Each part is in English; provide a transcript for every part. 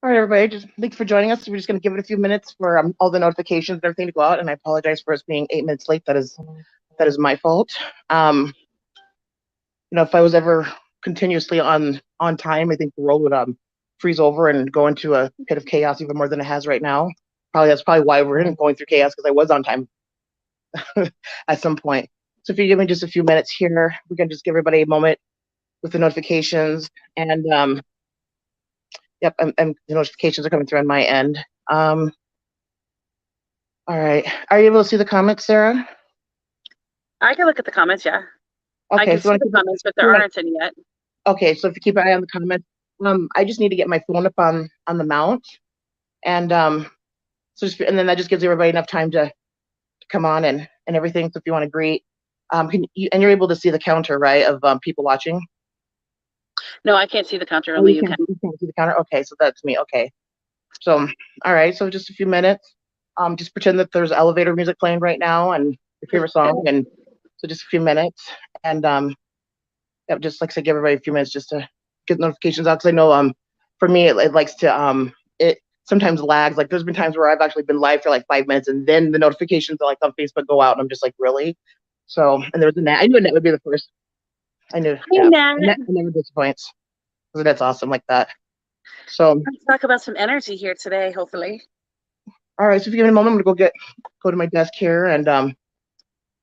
All right, everybody, just thanks for joining us. We're just going to give it a few minutes for all the notifications and everything to go out, and I apologize for us being 8 minutes late. That is my fault. If I was ever continuously on time, I think the world would freeze over and go into a pit of chaos even more than it has right now. That's probably why we're going through chaos, because I was on time at some point. So if you give me just a few minutes here, we can just give everybody a moment with the notifications. And yep, the notifications are coming through on my end. All right, are you able to see the comments, Sarah? I can look at the comments, yeah. Okay, I can see the comments, but there aren't any yet. Okay, so if you keep an eye on the comments, I just need to get my phone up on the mount, and and then that just gives everybody enough time to come on and everything. So if you want to greet, and you're able to see the counter, right, of people watching? No, I can't see the counter. Only you can. You can't see the counter. Okay, so that's me. Okay, so all right, so just a few minutes. Just pretend that there's elevator music playing right now and your favorite song, and so just a few minutes, and just like I said, give everybody a few minutes just to get notifications out, because I know for me it likes to it sometimes lags. Like there's been times where I've actually been live for like 5 minutes and then the notifications like on Facebook go out and I'm just like, really? So, and there was a Nat. I knew Nat would be the first. I knew. Nat never disappoints. So that's awesome like that. So let's talk about some energy here today, hopefully. All right, so if you give me a moment, I'm gonna go to my desk here and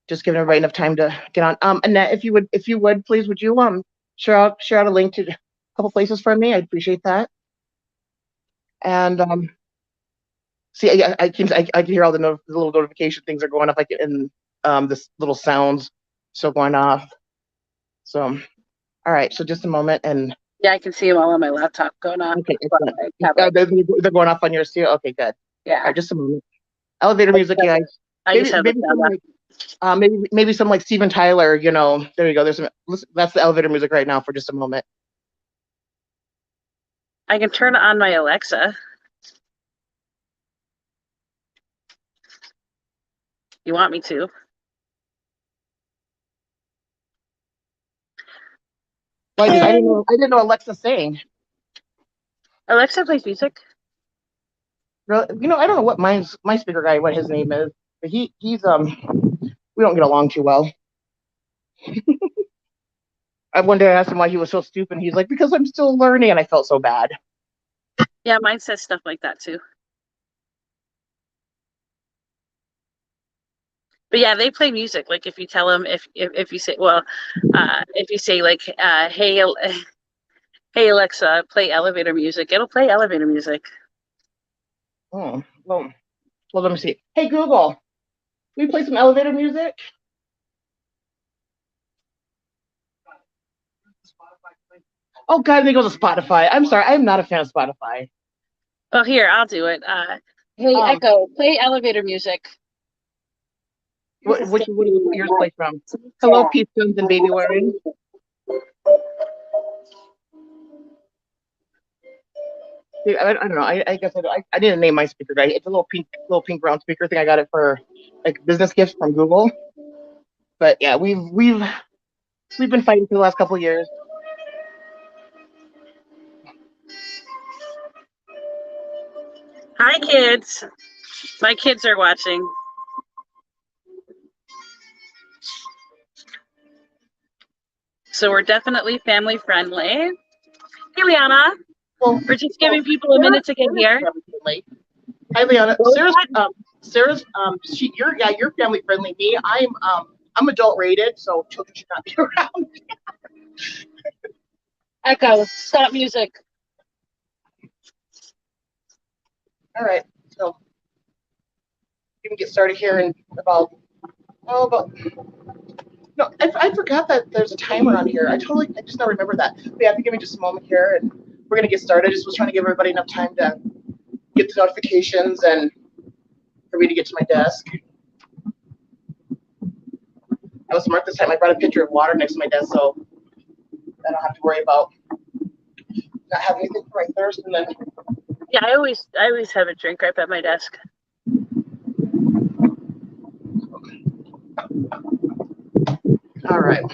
just giving everybody enough time to get on. Annette, if you would please, would you share out a link to a couple places for me? I'd appreciate that. And see, I can hear all the little notification things are going off, like in this little sounds still going off. So, all right, so just a moment, and yeah, I can see them all on my laptop going off. Okay, they're going off on yours too. Okay, good. Yeah. All right, just a moment. Elevator music, guys. Maybe some like Steven Tyler. There you go. That's the elevator music right now for just a moment. I can turn on my Alexa. You want me to? Well, I didn't know Alexa sang. Alexa plays music. Really? I don't know what my speaker guy, what his name is, but he's we don't get along too well. One day I asked him why he was so stupid. He's like, because I'm still learning, and I felt so bad. Yeah, mine says stuff like that too. But yeah, they play music. Like if you tell them, if you say, well, if you say like, hey Alexa, play elevator music, it'll play elevator music. Oh, well, let me see. Hey Google, can we play some elevator music? Oh God, they go to Spotify. I'm sorry, I'm not a fan of Spotify. Oh, here, I'll do it. Hey Echo, play elevator music. Which yours play from? Hello, P2 and Baby Wearing. I don't know. I guess I didn't name my speaker guy. It's a little pink brown speaker thing. I got it for like business gifts from Google. But yeah, we've been fighting for the last couple of years. Hi, kids. My kids are watching. So we're definitely family friendly. Hey, Liana. Well, we're just giving people a minute to get here. Hi, Liana. Sarah's you're family friendly. Me, I'm adult rated, so children should not be around. Echo, stop music. All right, so you can get started here in about. No, I forgot that there's a timer on here. I just now remember that. But yeah, if you give me just a moment here, and we're gonna get started. I just was trying to give everybody enough time to get the notifications and for me to get to my desk. I was smart this time. I brought a pitcher of water next to my desk, so I don't have to worry about not having anything for my thirst. And then yeah, I always have a drink right by my desk. All right.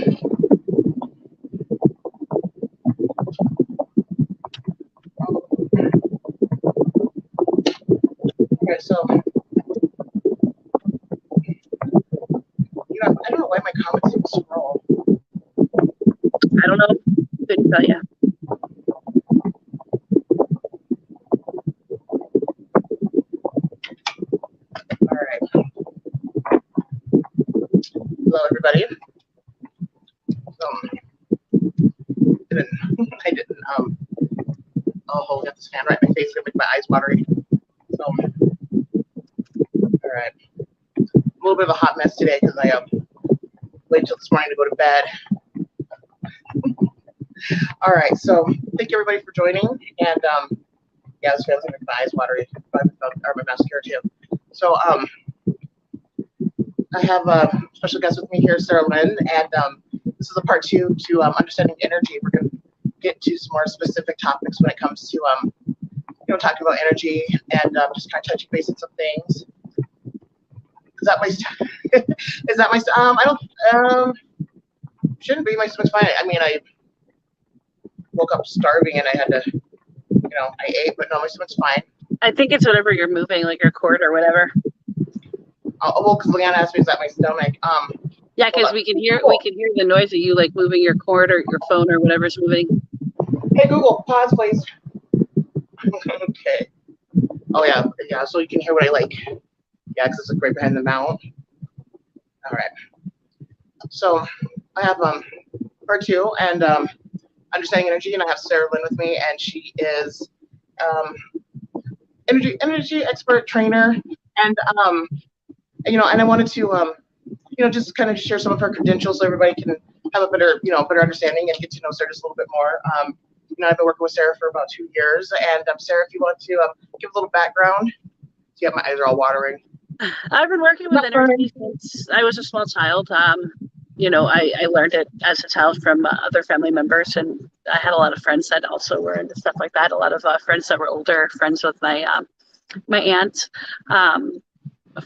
so I don't know why my comments didn't scroll. I don't know. Couldn't tell you. All right. Hello, everybody. I didn't. Oh, got this fan right in my face. Gonna make my eyes watery. So, all right. A little bit of a hot mess today because I waited till this morning to go to bed. All right. So, thank you everybody for joining. And yeah, this feels like my eyes watery. Or my mascara too. So, I have a special guest with me here, Sara, Lynn, and this is a part 2 to understanding energy. We're going to get to some more specific topics when it comes to talking about energy and just kind of touching base on some things. Is that my is that my I don't shouldn't be. My stomach's fine. I mean, I woke up starving and I had to I ate, but no, my stomach's fine. I think it's whatever you're moving, like your cord or whatever. Well, because Leanna asked me, is that my stomach? Yeah, because we can hear the noise of you like moving your cord or your phone or whatever's moving. Hey Google, pause please. Okay. Oh yeah. So you can hear what I like. Yeah, because it's like right behind the mount. All right. So I have part 2 and understanding energy, and I have Sara Lynn with me, and she is energy expert trainer, and and I wanted to just kind of share some of her credentials so everybody can have a better understanding and get to know Sara just a little bit more. I've been working with Sara for about 2 years, and Sara, if you want to give a little background. Yeah, my eyes are all watering. I've been working with energy since I was a small child. I learned it as a child from other family members, and I had a lot of friends that also were into stuff like that. A lot of friends that were older, friends with my aunt.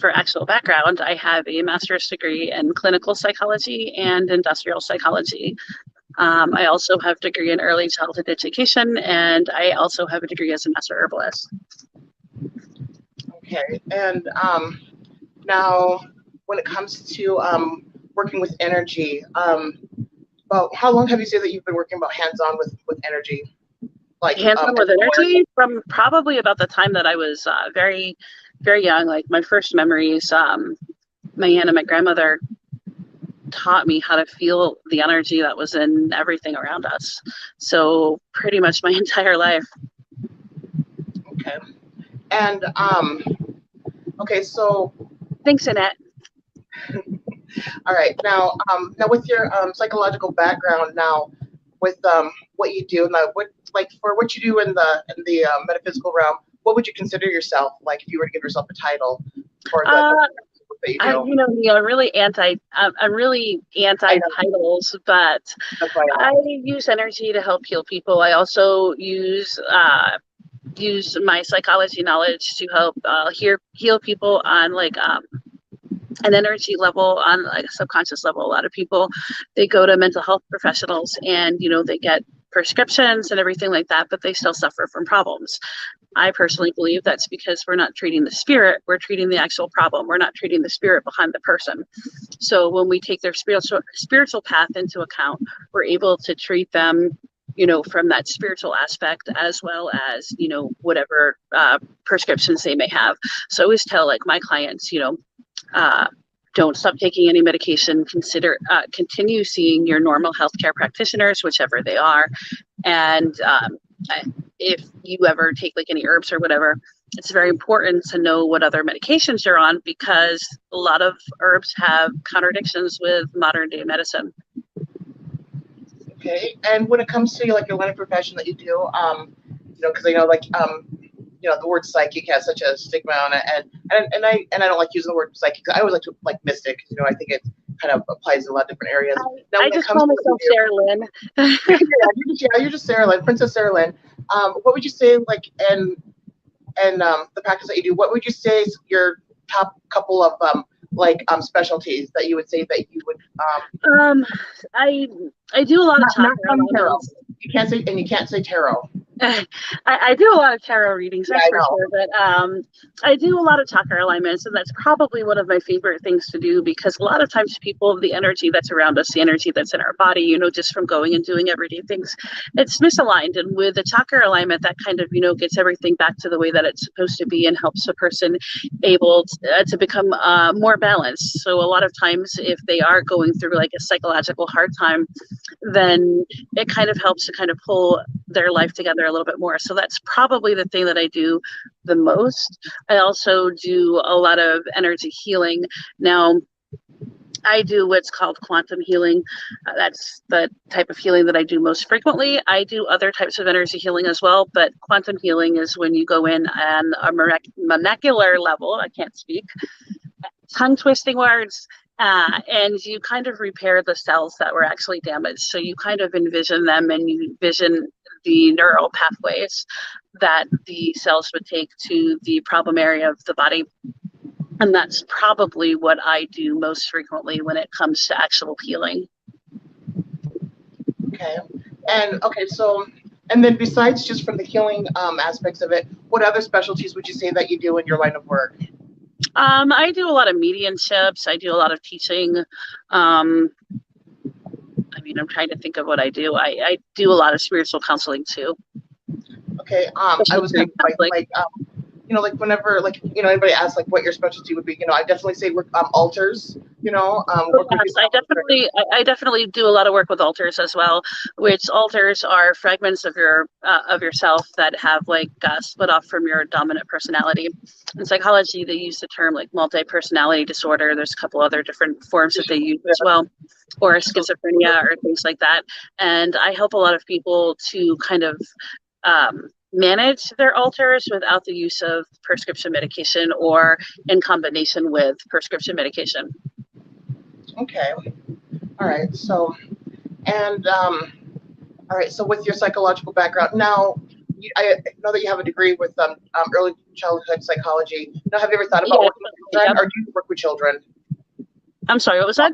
For actual background, I have a master's degree in clinical psychology and industrial psychology. I also have a degree in early childhood education, and I also have a degree as a master herbalist. Okay, and now when it comes to working with energy, about how long have you said that you've been working about hands-on with energy? Like hands-on with energy from probably about the time that I was very, very young. Like my first memories, my aunt and my grandmother taught me how to feel the energy that was in everything around us. So pretty much my entire life. Okay. And okay, so thanks, Annette. All right. Now with your psychological background now, with what you do now, what you do in the metaphysical realm, what would you consider yourself, like if you were to give yourself a title for the that you do? I'm really anti titles, but I use energy to help heal people. I also use my psychology knowledge to help heal people on like an energy level, on like a subconscious level. A lot of people, they go to mental health professionals and they get prescriptions and everything like that, but they still suffer from problems. I personally believe that's because we're not treating the spirit, we're treating the actual problem. We're not treating the spirit behind the person. So when we take their spiritual path into account, we're able to treat them from that spiritual aspect, as well as whatever prescriptions they may have. So I always tell like my clients, don't stop taking any medication. Continue seeing your normal healthcare practitioners, whichever they are. And if you ever take like any herbs or whatever, it's very important to know what other medications you're on, because a lot of herbs have contradictions with modern day medicine. Okay. And when it comes to like your line of profession that you do, because I know like the word psychic has such a stigma on it, and I don't like using the word psychic. I always like to like mystic. I think it kind of applies in a lot of different areas. I just call myself Sara Lynn. You're just Sara Lynn, Princess Sara Lynn. What would you say, like, and the practice that you do? What would you say is your top couple of specialties that you would say that you would? I do a lot of chakra. Tarot. You can't say tarot. I do a lot of tarot readings, Yeah, that's I for know. sure. But I do a lot of chakra alignments, and that's probably one of my favorite things to do because a lot of times people, the energy that's around us, the energy that's in our body, just from going and doing everyday things, it's misaligned. And with a chakra alignment, that kind of, gets everything back to the way that it's supposed to be and helps a person able to become more balanced. So a lot of times, if they are going through like a psychological hard time, then it kind of helps to kind of pull their life together a little bit more. So that's probably the thing that I do the most. I also do a lot of energy healing. Now, I do what's called quantum healing. That's the type of healing that I do most frequently. I do other types of energy healing as well, but quantum healing is when you go in on a molecular level. I can't speak, tongue twisting words. And you kind of repair the cells that were actually damaged. So you kind of envision them and you envision the neural pathways that the cells would take to the problem area of the body. And that's probably what I do most frequently when it comes to actual healing. Okay. And okay, so and then besides just from the healing aspects of it, what other specialties would you say that you do in your line of work? I do a lot of mediumships. I do a lot of teaching. I'm trying to think of what I do. I do a lot of spiritual counseling too. Okay. I was kind of like whenever anybody asks like what your specialty would be, I definitely say work altars. Work with Yes, yourself. I definitely do a lot of work with altars as well, which altars are fragments of yourself that have like split off from your dominant personality. In psychology, they use the term like multi-personality disorder. There's a couple other different forms that they use as well, or schizophrenia or things like that. And I help a lot of people to kind of manage their alters without the use of prescription medication or in combination with prescription medication. Okay. All right. So and all right. So with your psychological background now. I know that you have a degree with early childhood psychology. Now, have you ever thought about Yeah, working with children, or do you work with children? I'm sorry, what was that?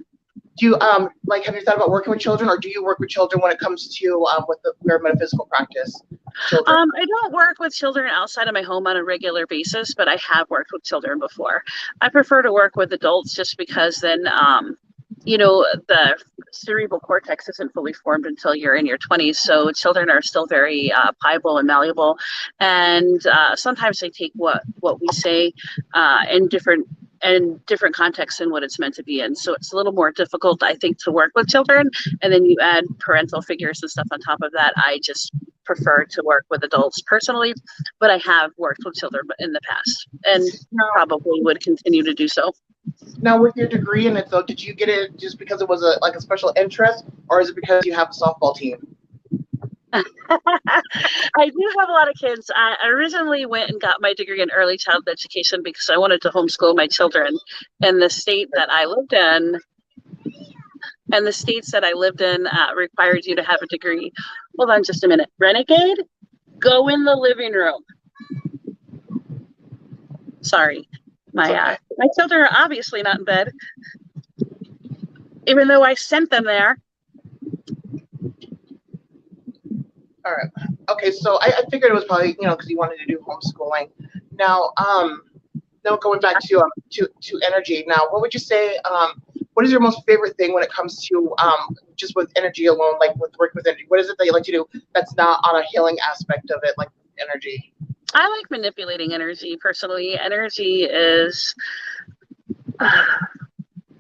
Do you have you thought about working with children, or do you work with children when it comes to with your metaphysical practice? Children. I don't work with children outside of my home on a regular basis, but I have worked with children before. I prefer to work with adults just because then, the cerebral cortex isn't fully formed until you're in your 20s. So children are still very pliable and malleable, and sometimes they take what we say in different contexts than what it's meant to be in. So it's a little more difficult, I think, to work with children. And then you add parental figures and stuff on top of that. I just prefer to work with adults personally, but I have worked with children in the past and probably would continue to do so. Now, with your degree in it, though, did you get it just because it was a special interest, or is it because you have a softball team? I do have a lot of kids. I originally went and got my degree in early childhood education because I wanted to homeschool my children. And the state that I lived in, and the states that I lived in required you to have a degree. Hold on just a minute. Renegade, go in the living room. Sorry. My children are obviously not in bed, even though I sent them there. All right. Okay, so I figured it was probably because you wanted to do homeschooling. Now, going back to energy. Now, what would you say? What is your most favorite thing when it comes to just with energy alone, like with working with energy? What is it that you like to do that's not on a healing aspect of it, like energy? I like manipulating energy personally. Energy is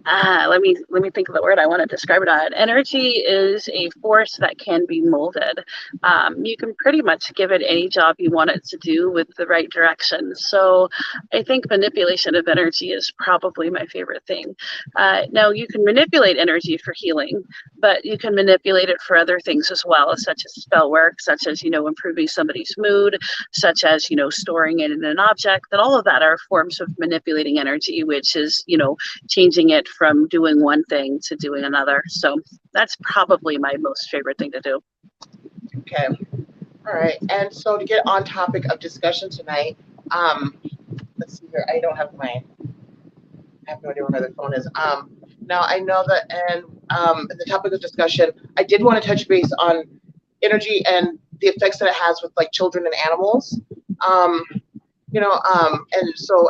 let me think of the word I want to describe it on. Energy is a force that can be molded. You can pretty much give it any job you want it to do with the right direction. So I think manipulation of energy is probably my favorite thing. Now you can manipulate energy for healing, but you can manipulate it for other things as well, such as spell work, such as, improving somebody's mood, such as, storing it in an object. That all of that are forms of manipulating energy, which is, changing it from doing one thing to doing another. So that's probably my most favorite thing to do. Okay. All right. And so to get on topic of discussion tonight, let's see here. I have no idea where my other phone is. Now I know that, and the topic of discussion, I did want to touch base on energy and the effects that it has with like children and animals.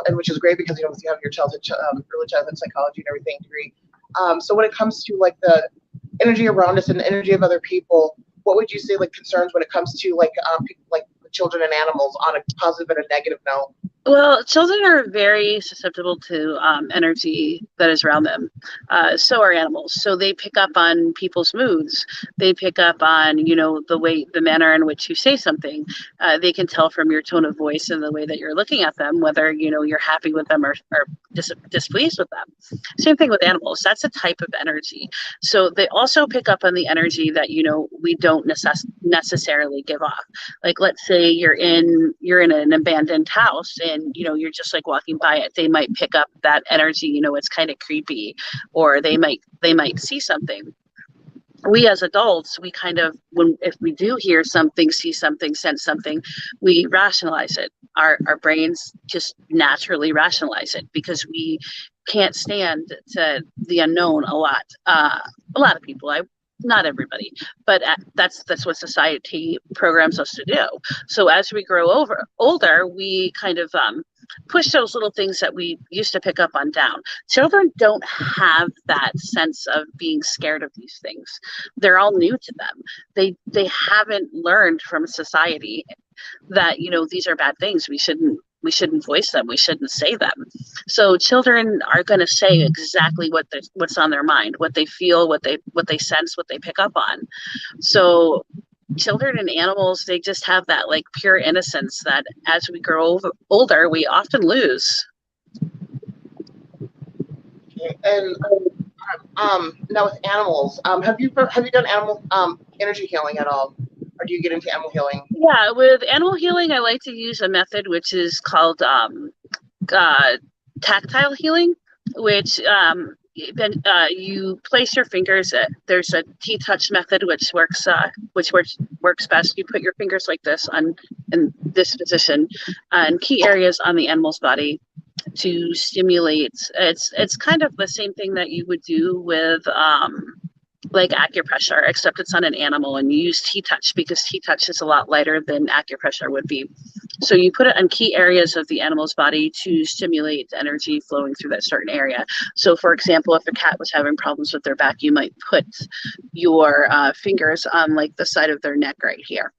And which is great because you have your early childhood psychology and everything degree. So when it comes to like the energy around us and the energy of other people, what would you say like concerns when it comes to like people, like children and animals on a positive and a negative note? Well, children are very susceptible to energy that is around them. So are animals. So they pick up on people's moods. They pick up on, the manner in which you say something. They can tell from your tone of voice and the way that you're looking at them, whether, you're happy with them or displeased with them. Same thing with animals. That's a type of energy. So they also pick up on the energy that, we don't necessarily give off. Like, let's say you're in an abandoned house and you're just like walking by it, they might pick up that energy. It's kind of creepy, or they might see something. We as adults, we kind of, if we do hear something, see something, sense something, we rationalize it. Our brains just naturally rationalize it because we can't stand to the unknown a lot. A lot of people, not everybody, but that's what society programs us to do. So as we grow older, we kind of push those little things that we used to pick up on down. Children don't have that sense of being scared of these things. They're all new to them. They haven't learned from society that these are bad things. We shouldn't voice them. We shouldn't say them. So children are going to say exactly what's on their mind, what they feel, what they sense, what they pick up on. So children and animals, they just have that like pure innocence that as we grow older, we often lose. And now with animals, have you done animal energy healing at all? Or do you get into animal healing? Yeah, with animal healing, I like to use a method which is called tactile healing, which then you place your fingers. There's a T-touch method which works best. You put your fingers like this in this position on key areas on the animal's body to stimulate. It's kind of the same thing that you would do with like acupressure, except it's on an animal, and you use T-touch because T-touch is a lot lighter than acupressure would be. So you put it on key areas of the animal's body to stimulate energy flowing through that certain area. So for example, if a cat was having problems with their back, you might put your fingers on like the side of their neck right here,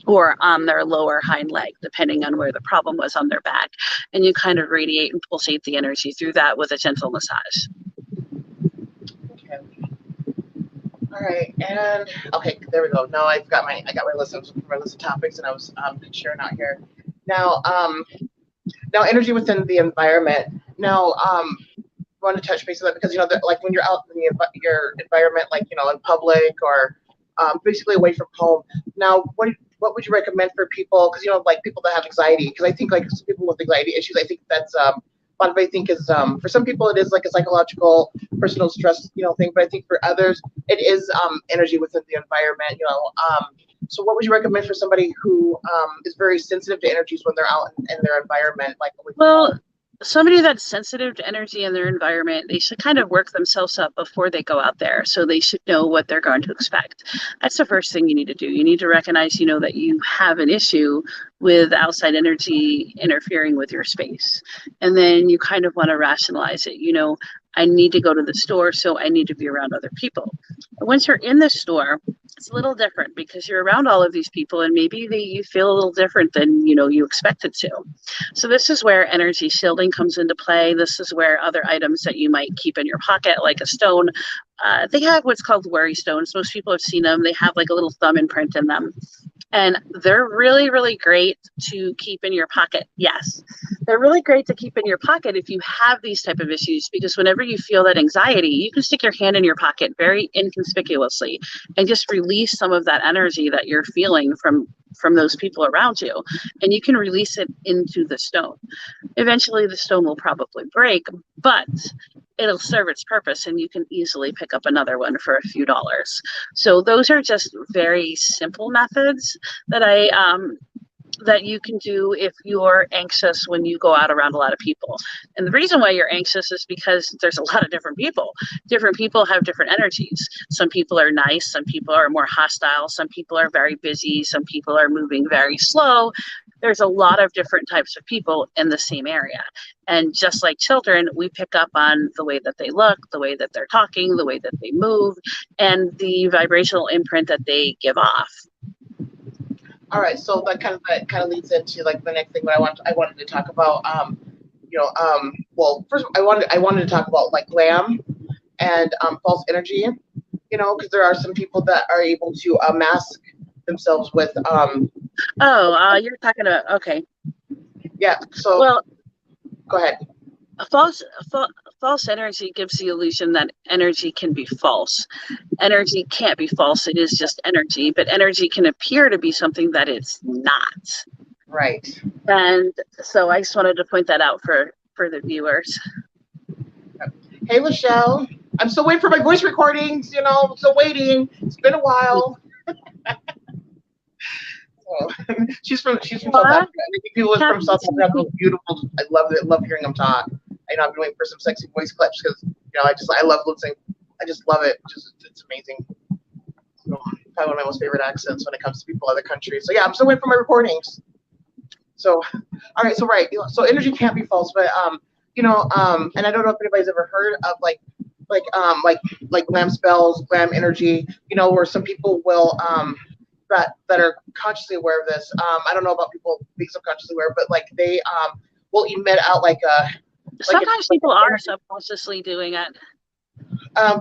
or on their lower hind leg, depending on where the problem was on their back. And you kind of radiate and pulsate the energy through that with a gentle massage. Okay. All right, and okay, there we go. Now I got my list. I was looking for my list of topics, and I was sharing out here. Now, energy within the environment. Now, I want to touch base on that because like when you're out in your environment, like in public or basically away from home. Now, what would you recommend for people? Because like people that have anxiety. Because I think like some people with anxiety issues, I think that's what I think is for some people it is like a psychological personal stress thing, but I think for others it is energy within the environment. So what would you recommend for somebody who is very sensitive to energies when they're out in their environment? Well, somebody that's sensitive to energy in their environment, they should kind of work themselves up before they go out there. So they should know what they're going to expect. That's the first thing you need to do. You need to recognize, that you have an issue with outside energy interfering with your space. And then you kind of want to rationalize it. I need to go to the store, so I need to be around other people. And once you're in the store, it's a little different because you're around all of these people and maybe you feel a little different than you expected to. So this is where energy shielding comes into play. This is where other items that you might keep in your pocket, like a stone, they have what's called worry stones. Most people have seen them. They have like a little thumb imprint in them. And they're really, really great to keep in your pocket. Yes, they're really great to keep in your pocket if you have these type of issues, because whenever you feel that anxiety, you can stick your hand in your pocket very inconspicuously and just release some of that energy that you're feeling from those people around you, and you can release it into the stone. Eventually the stone will probably break, but it'll serve its purpose and you can easily pick up another one for a few dollars. So those are just very simple methods that I that you can do if you're anxious when you go out around a lot of people. And the reason why you're anxious is because there's a lot of different people. Different people have different energies. Some people are nice, some people are more hostile, some people are very busy, some people are moving very slow. There's a lot of different types of people in the same area. And just like children, we pick up on the way that they look, the way that they're talking, the way that they move, and the vibrational imprint that they give off. All right, so that kind of leads into like the next thing that I wanted to talk about. Well, first I wanted to talk about like glam and false energy. Because there are some people that are able to mask themselves with You're talking about, okay. yeah. So Well, go ahead. a false energy gives the illusion that energy can be false. Energy can't be false. It is just energy, but energy can appear to be something that it's not. Right. And so I just wanted to point that out for the viewers. Hey, Lachelle. I'm still waiting for my voice recordings. I'm still waiting. It's been a while. So, she's from South Africa. I think people are from South Africa. Those beautiful. I love it. Love hearing them talk. I've been waiting for some sexy voice clips because I love listening. I just love it. It's amazing. So, probably one of my most favorite accents when it comes to people in other countries. So yeah, I'm still waiting for my recordings. So, all right. So right. So energy can't be false, but and I don't know if anybody's ever heard of like glam spells, glam energy. Where some people will that are consciously aware of this. I don't know about people being subconsciously aware, but like they will emit out like a. Sometimes people are subconsciously doing it.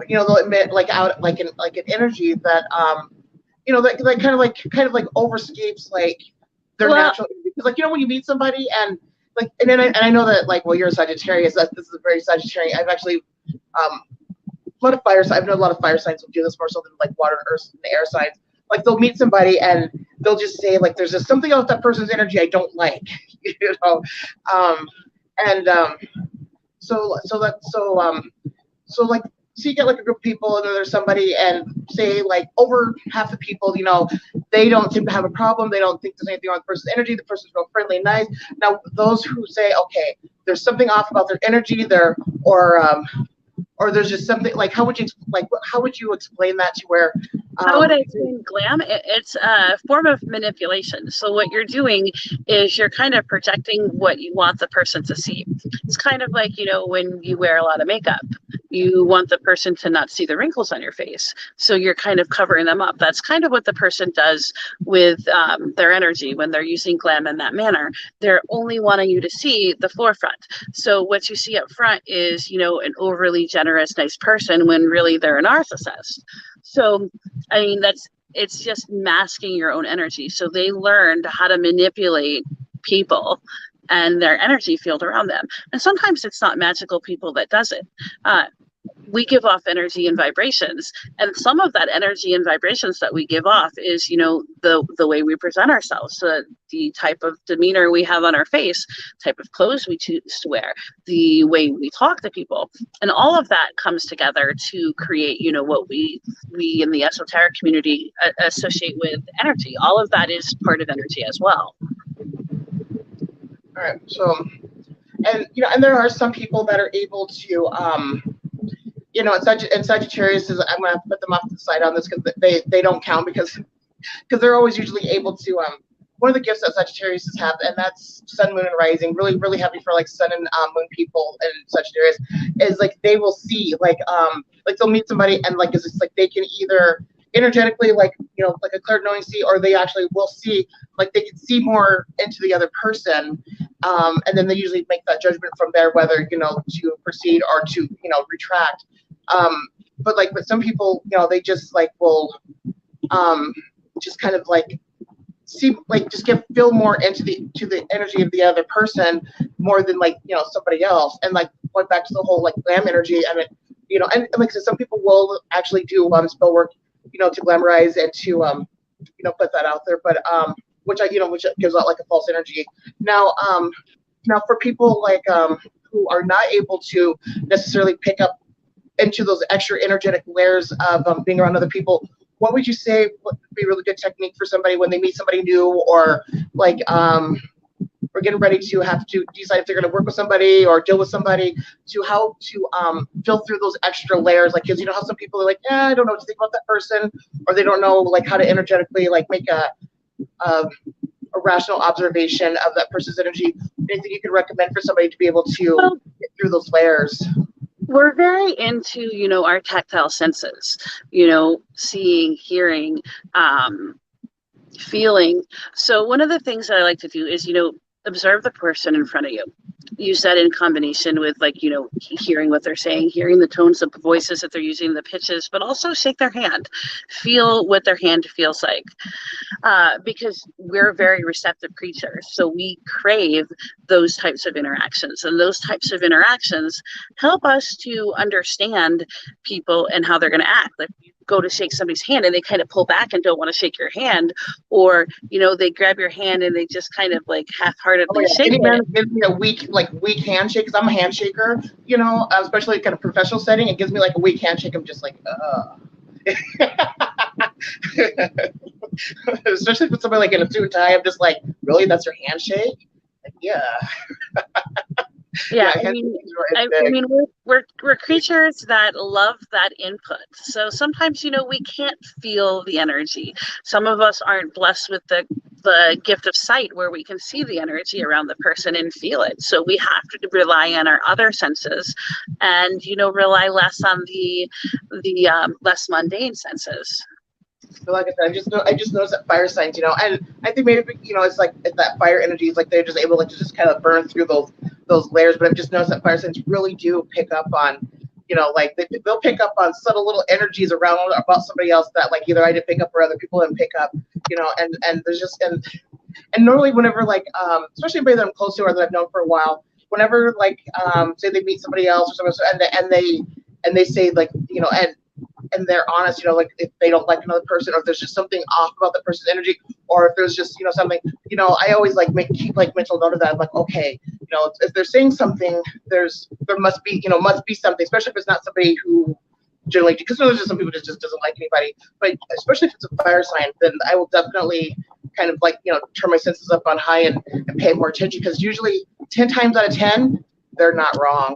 They'll emit like out like an energy that that kind of like overscapes like their natural. Because when you meet somebody and I know that you're a Sagittarius. This is a very Sagittarian. I've actually a lot of fire. I've known a lot of fire signs will do this more so than like water and earth and the air signs. Like they'll meet somebody and they'll just say like there's just something about that person's energy I don't like, so you get like a group of people and then there's somebody and say like over half the people, they don't seem to have a problem. They don't think there's anything wrong with the person's energy. The person's real friendly and nice. Now those who say, okay, there's something off about their energy there, or there's just something like how would you explain that to where how would I explain glam? It's a form of manipulation. So what you're doing is you're kind of projecting what you want the person to see. It's kind of like, when you wear a lot of makeup, you want the person to not see the wrinkles on your face. So you're kind of covering them up. That's kind of what the person does with their energy when they're using glam in that manner. They're only wanting you to see the forefront. So what you see up front is, an overly generous, nice person when really they're a narcissist. So, it's just masking your own energy. So they learned how to manipulate people and their energy field around them. And sometimes it's not magical people that does it. We give off energy and vibrations, and some of that energy and vibrations that we give off is the way we present ourselves, the type of demeanor we have on our face, type of clothes we choose to wear, the way we talk to people, and all of that comes together to create what we in the esoteric community associate with energy. All of that is part of energy as well. All right. So and there are some people that are able to and Sagittarius is, I'm going to put them off to the side on this because they don't count because they're always usually able to, one of the gifts that Sagittarius have, and that's sun, moon, and rising, really, really happy for like sun and moon people and Sagittarius, is like they will see, like they'll meet somebody and like, it's just like they can either energetically, like a clairvoyancy, or they actually will see, like they can see more into the other person, and then they usually make that judgment from there whether to proceed or to retract. But some people, they just like will just kind of like see, like just feel more into the energy of the other person more than somebody else. And like going back to the whole like glam energy, and and like so some people will actually do spell work to glamorize and to put that out there, but which gives out like a false energy. Now for people like who are not able to necessarily pick up into those extra energetic layers of being around other people, what would you say be a really good technique for somebody when they meet somebody new, or like we're getting ready to have to decide if they're going to work with somebody or deal with somebody, to how to fill through those extra layers. Like, because you know how some people are like, I don't know what to think about that person, or they don't know like how to energetically like make a rational observation of that person's energy. Anything you could recommend for somebody to be able to get through those layers? We're very into, our tactile senses, seeing, hearing, feeling. So one of the things that I like to do is, observe the person in front of you. Use that in combination with hearing what they're saying, hearing the tones of the voices that they're using, the pitches, but also shake their hand, feel what their hand feels like. Because we're very receptive creatures. So we crave those types of interactions, and those types of interactions help us to understand people and how they're going to act. Like, you go to shake somebody's hand and they kind of pull back and don't want to shake your hand, or they grab your hand and they just kind of like half-heartedly shake it. Man gives me a weak handshake, because I'm a handshaker, especially kind of professional setting. It gives me like a weak handshake. I'm just like, especially with somebody like in a suit and tie. I'm just like, really? That's your handshake? Like, yeah. Yeah, I mean, we're creatures that love that input. So sometimes, we can't feel the energy. Some of us aren't blessed with the gift of sight, where we can see the energy around the person and feel it. So we have to rely on our other senses, and rely less on the less mundane senses. So like I said, I just noticed that fire signs, and I think maybe it's like that fire energy is like they're just able to just kind of burn through those layers. But I've just noticed that fire signs really do pick up on, like they'll pick up on subtle little energies around about somebody else that like either I didn't pick up or other people didn't pick up, and there's just and normally whenever like especially anybody that I'm close to or that I've known for a while, whenever like say they meet somebody else or something, and they say like and they're honest, like if they don't like another person, or if there's just something off about that person's energy, or if there's just something, I always like keep like mental note of that. I'm like, okay, if they're saying something, there must be something, especially if it's not somebody who generally, because there's just some people that just doesn't like anybody, but especially if it's a fire sign, then I will definitely kind of like turn my senses up on high and pay more attention, because usually 10 times out of 10 they're not wrong.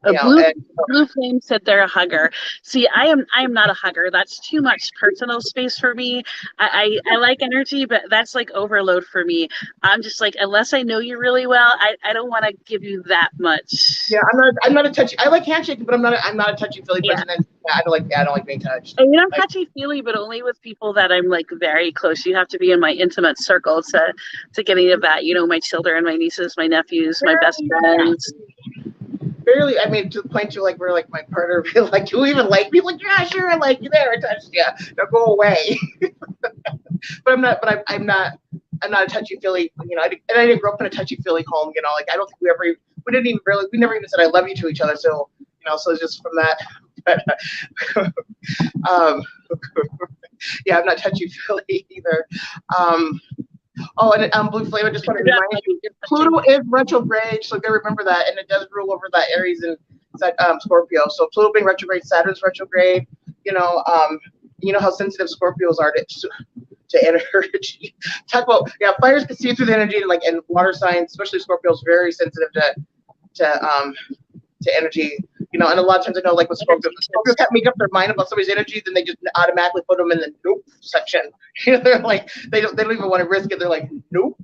Blue Flame said they're a hugger. See, I am not a hugger. That's too much personal space for me. I like energy, but that's like overload for me. I'm just like, unless I know you really well, I don't want to give you that much. Yeah, I'm not a touchy. I like handshaking, but I'm not a touchy feely person. And I don't like being touched. I mean, I'm touchy feely, but only with people that I'm like very close. You have to be in my intimate circle to get any of that. My children, my nieces, my nephews, my best friends. Barely, I mean, to the point to like where like my partner be like, "Do you even like me?" Like, yeah, sure, I like you there. I touched you. Now go away. But I'm not a touchy feely. I didn't grow up in a touchy feely home. Like I don't think we never even said I love you to each other. So so it's just from that. But yeah, I'm not touchy feely either. And Blue Flame, I just want to remind you, Pluto is retrograde, so you gotta remember that, and it does rule over that Aries and Scorpio. So Pluto being retrograde, Saturn's retrograde. How sensitive Scorpios are to energy. Talk about fires can see through the energy, and water signs, especially Scorpios, very sensitive to energy. And a lot of times I know, like with Scorpios can't make up their mind about somebody's energy, then they just automatically put them in the nope section. They're like, they don't even want to risk it. They're like, nope.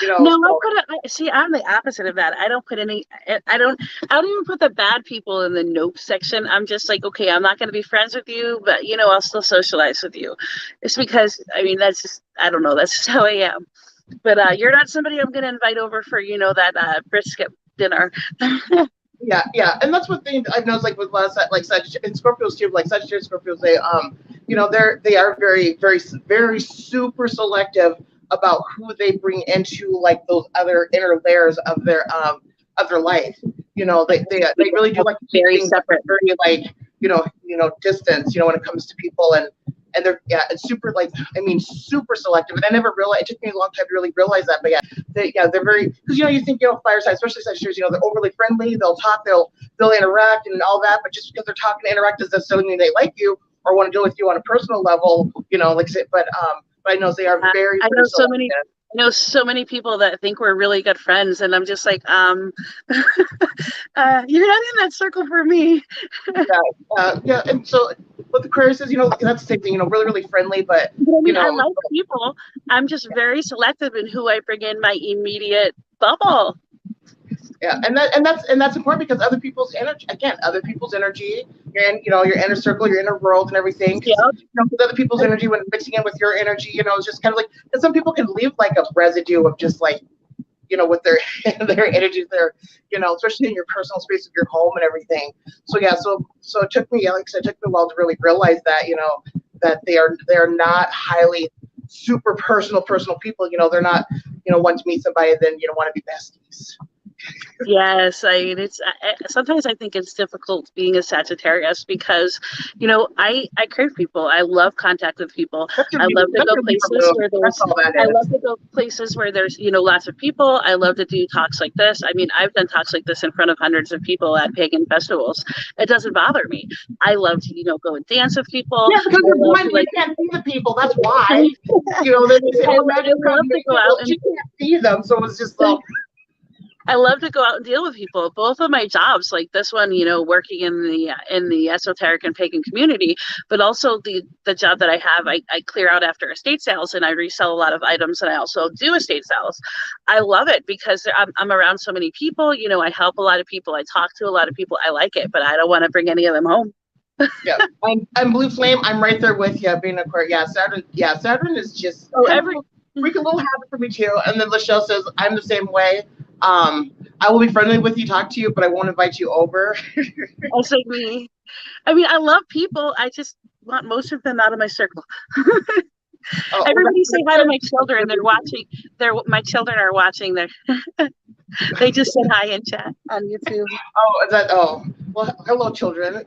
No, see, I'm the opposite of that. I don't even put the bad people in the nope section. I'm just like, okay, I'm not going to be friends with you, but I'll still socialize with you. It's because, I mean, that's just, I don't know, that's just how I am. But you're not somebody I'm going to invite over for, that brisket dinner. Yeah, and that's one thing I've noticed, like with last, like Sagittarius and Scorpios too, like Sagittarius, Scorpios, they are very, very, very super selective about who they bring into like those other inner layers of their life. They really do like very separate, very like distance. When it comes to people, and they're it's super super selective. And I never realized, it took me a long time to really realize that. But they're very, because you think fire signs, especially Sagittarius, they're overly friendly. They'll talk, they'll interact and all that. But just because they're talking and interact doesn't necessarily mean they like you. or want to deal with you on a personal level, like I said, but I know they are very, I very know so many. selective. I know so many people that think we're really good friends, and I'm just like, you're not in that circle for me. Yeah, and so with the Aquarius is, that's the same thing, really, really friendly, but I mean, I like people. I'm just very selective in who I bring in my immediate bubble. Yeah, and that's important because other people's energy, your inner circle, your inner world, and everything. Yeah. With other people's energy, when mixing in with your energy, it's just kind of like, because some people can leave like a residue of just like, with their their energies there, especially in your personal space of your home and everything. So yeah, so it took me, like I said, it took me a while to really realize that, that they are not highly super personal people. They're not, want to meet somebody and then want to be besties. Yes, sometimes I think it's difficult being a Sagittarius because, I crave people. I love contact with people. I love to go places where there's. I love to go places where there's lots of people. I love to do talks like this. I mean, I've done talks like this in front of hundreds of people at pagan festivals. It doesn't bother me. I love to go and dance with people. Yeah, because you're blind, you can't see the people. That's why. They say, I love to go out and you can't see them, so it's just like. I love to go out and deal with people. Both of my jobs, like this one, working in the esoteric and pagan community, but also the job that I have, I clear out after estate sales and I resell a lot of items, and I also do estate sales. I love it because I'm around so many people. I help a lot of people. I talk to a lot of people. I like it, but I don't want to bring any of them home. Yeah, I'm Blue Flame. I'm right there with you, being Aquarius. Yeah, Saturn. Yeah, Saturn is just freaking little habit for me too. And then Lachelle says I'm the same way. I will be friendly with you, talk to you, but I won't invite you over. Also me. I mean, I love people. I just want most of them out of my circle. Everybody say hi to my children. They're watching. My children are watching. They just said hi in chat on YouTube. Well, hello, children.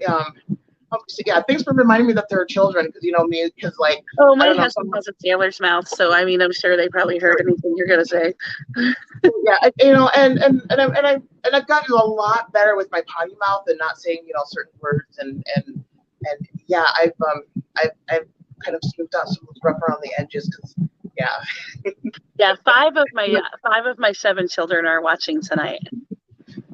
So yeah, thanks for reminding me that there are children, because me, because like. Oh, my husband has a sailor's mouth, so I mean, I'm sure they probably heard anything you're gonna say. Yeah, I've gotten a lot better with my potty mouth and not saying certain words, and yeah, I've kind of smoothed out some rough around the edges, because yeah. Yeah, five of my 7 children are watching tonight.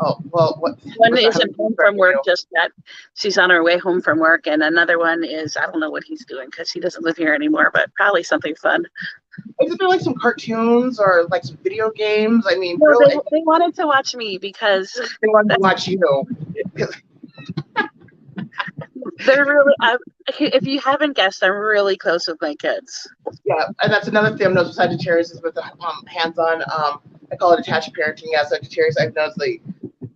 Oh, well, one isn't home from work just yet. She's on her way home from work, and another one is, I don't know what he's doing because he doesn't live here anymore, but probably something fun. Is it like some cartoons or like some video games? I mean, no, really, they wanted to watch me because they wanted to watch you. They're really. If you haven't guessed, I'm really close with my kids. Yeah, and that's another thing I've noticed with Sagittarius is with the hands-on. I call it attached parenting. Yeah, Sagittarius. I've noticed